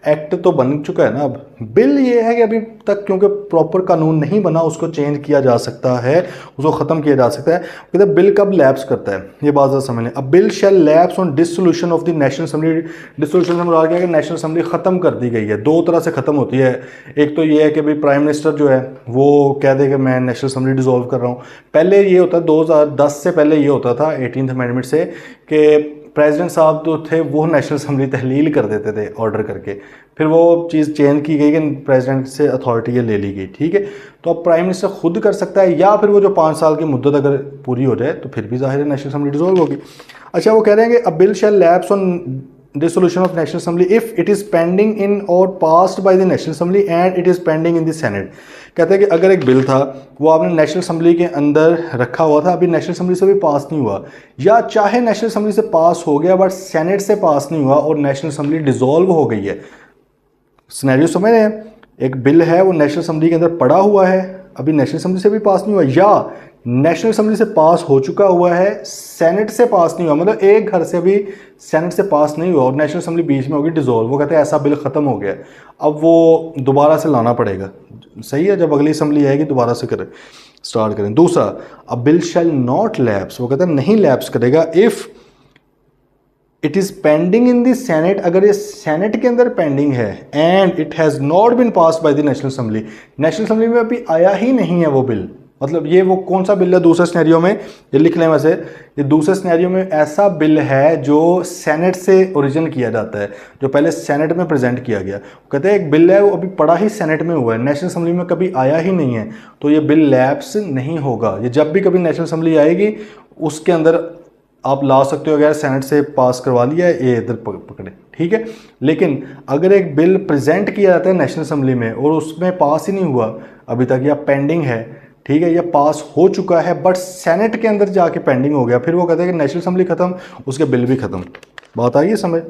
एक्ट तो बन चुका है ना। अब बिल ये है कि अभी तक क्योंकि प्रॉपर कानून नहीं बना, उसको चेंज किया जा सकता है, उसको ख़त्म किया जा सकता है। कहते बिल कब लैप्स करता है, ये बात ज़रा समझ लें। अब bill shall lapse on dissolution of the national assembly. Dissolution से मुराद क्या है कि नेशनल असम्बली ख़त्म कर दी गई है। दो तरह से ख़त्म होती है। एक तो ये है कि भाई प्राइम मिनिस्टर जो है वो कह दे कि मैं नेशनल असम्बली डिसॉल्व कर रहा हूँ। पहले ये होता है 2010 से पहले ये होता था 18th अमेंडमेंट से, कि प्रेसिडेंट साहब जो थे वो नेशनल असम्बली तहलील कर देते थे ऑर्डर करके, फिर वो चीज़ चेंज की गई कि प्रेसिडेंट से अथॉरिटी ये ले ली गई, ठीक है। तो अब प्राइम मिनिस्टर खुद कर सकता है, या फिर वो जो 5 साल की मुद्दत अगर पूरी हो जाए तो फिर भी जाहिर है नेशनल असम्बली डिसॉल्व होगी। अच्छा, वो कह रहे हैं कि a bill shall lapse on dissolution of national assembly if it is pending in or passed by the national assembly and it is pending in the senate। कहते हैं कि अगर एक बिल था वो आपने नेशनल असम्बली के अंदर रखा हुआ था, अभी नेशनल असम्बली से भी पास नहीं हुआ, या चाहे नेशनल असम्बली से पास हो गया बट सेनेट से पास नहीं हुआ और नेशनल असम्बली डिसॉल्व हो गई है। सिनेरियो समझ रहे हैं? एक बिल है वो नेशनल असम्बली के अंदर पड़ा हुआ है, अभी नेशनल असम्बली से भी पास नहीं हुआ, या नेशनल असम्बली से पास हो चुका हुआ है, सेनेट से पास नहीं हुआ, मतलब एक घर से भी सेनेट से पास नहीं हुआ और नेशनल असम्बली बीच में होगी डिसॉल्व। वो कहते हैं ऐसा बिल ख़त्म हो गया, अब वो दोबारा से लाना पड़ेगा, सही है। जब अगली असम्बली आएगी दोबारा से करें, स्टार्ट करें। दूसरा, अ बिल शैल नॉट लैप्स, वो कहते हैं नहीं लैप्स करेगा if it is pending in the senate, अगर ये सेनेट के अंदर पेंडिंग है, and it has not been passed by the national assembly, national assembly में अभी आया ही नहीं है वो बिल। मतलब ये वो कौन सा बिल है? दूसरे सिनेरियो में, ये लिख लें वैसे, ये दूसरे सिनेरियो में ऐसा बिल है जो सेनेट से ओरिजिन किया जाता है, जो पहले सेनेट में प्रेजेंट किया गया। कहते हैं एक बिल है वो अभी पड़ा ही सेनेट में हुआ है, नेशनल असम्बली में कभी आया ही नहीं है, तो ये बिल लैप्स नहीं होगा। ये जब भी कभी नेशनल असम्बली आएगी उसके अंदर आप ला सकते हो, अगर सेनेट से पास करवा लिया है ये इधर पकड़े, ठीक है। लेकिन अगर एक बिल प्रेजेंट किया जाता है नेशनल असम्बली में और उसमें पास ही नहीं हुआ अभी तक, या पेंडिंग है, ठीक है, या पास हो चुका है बट सेनेट के अंदर जाके पेंडिंग हो गया, फिर वो कहते हैं कि नेशनल असम्बली खत्म, उसके बिल भी खत्म। बात आई है समझ?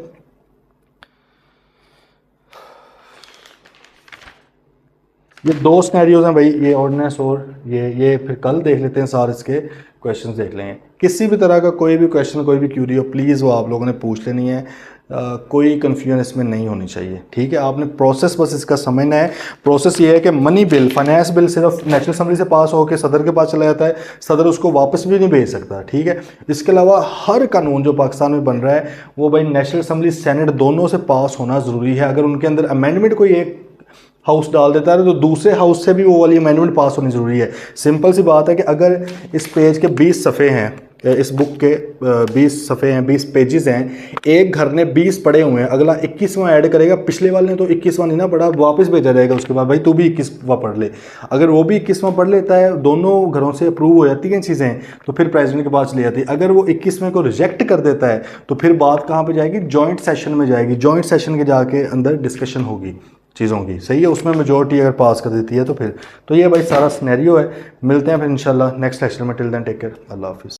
ये दो सिनेरियोज हैं भाई, ये ऑर्डिनेंस और ये फिर कल देख लेते हैं, सारे इसके क्वेश्चन देख लेंगे। किसी भी तरह का कोई भी क्वेश्चन, कोई भी क्यूरी हो, प्लीज़ वो आप लोगों ने पूछ लेनी है। कोई कन्फ्यूजन इसमें नहीं होनी चाहिए, ठीक है। आपने प्रोसेस बस इसका समझना है। प्रोसेस ये है कि मनी बिल, फाइनेंस बिल सिर्फ नेशनल असेंबली से पास होकर सदर के पास चला जाता है, सदर उसको वापस भी नहीं भेज सकता, ठीक है। इसके अलावा हर कानून जो पाकिस्तान में बन रहा है वो भाई नेशनल असेंबली सेनेट दोनों से पास होना ज़रूरी है। अगर उनके अंदर अमेंडमेंट कोई एक हाउस डाल देता है तो दूसरे हाउस से भी वो वाली अमेंडमेंट पास होनी ज़रूरी है। सिंपल सी बात है कि अगर इस पेज के 20 सफ़े हैं, इस बुक के 20 सफ़े हैं, 20 पेजेस हैं, एक घर ने 20 पढ़े हुए हैं, अगला 21वां ऐड करेगा, पिछले वाले ने तो 21वां नहीं ना पढ़ा, वापस भेजा जाएगा उसके बाद भाई तू भी 21वां पढ़ ले। अगर वो भी 21वां पढ़ लेता है, दोनों घरों से अप्रूव हो जाती हैं चीज़ें, तो फिर प्रेसिडेंट के पास चली जाती है। अगर वो 21वें को रिजेक्ट कर देता है तो फिर बात कहाँ पर जाएगी, जॉइंट सेशन में जाएगी। जॉइंट सेशन के जाके अंदर डिस्कशन होगी चीज़ों की, सही है। उसमें मेजॉरिटी अगर पास कर देती है तो फिर तो ये भाई सारा सिनेरियो है। मिलते हैं फिर इंशाल्लाह नेक्स्ट लेक्चर में। टिल देन टेक केयर, अल्लाह हाफिज़।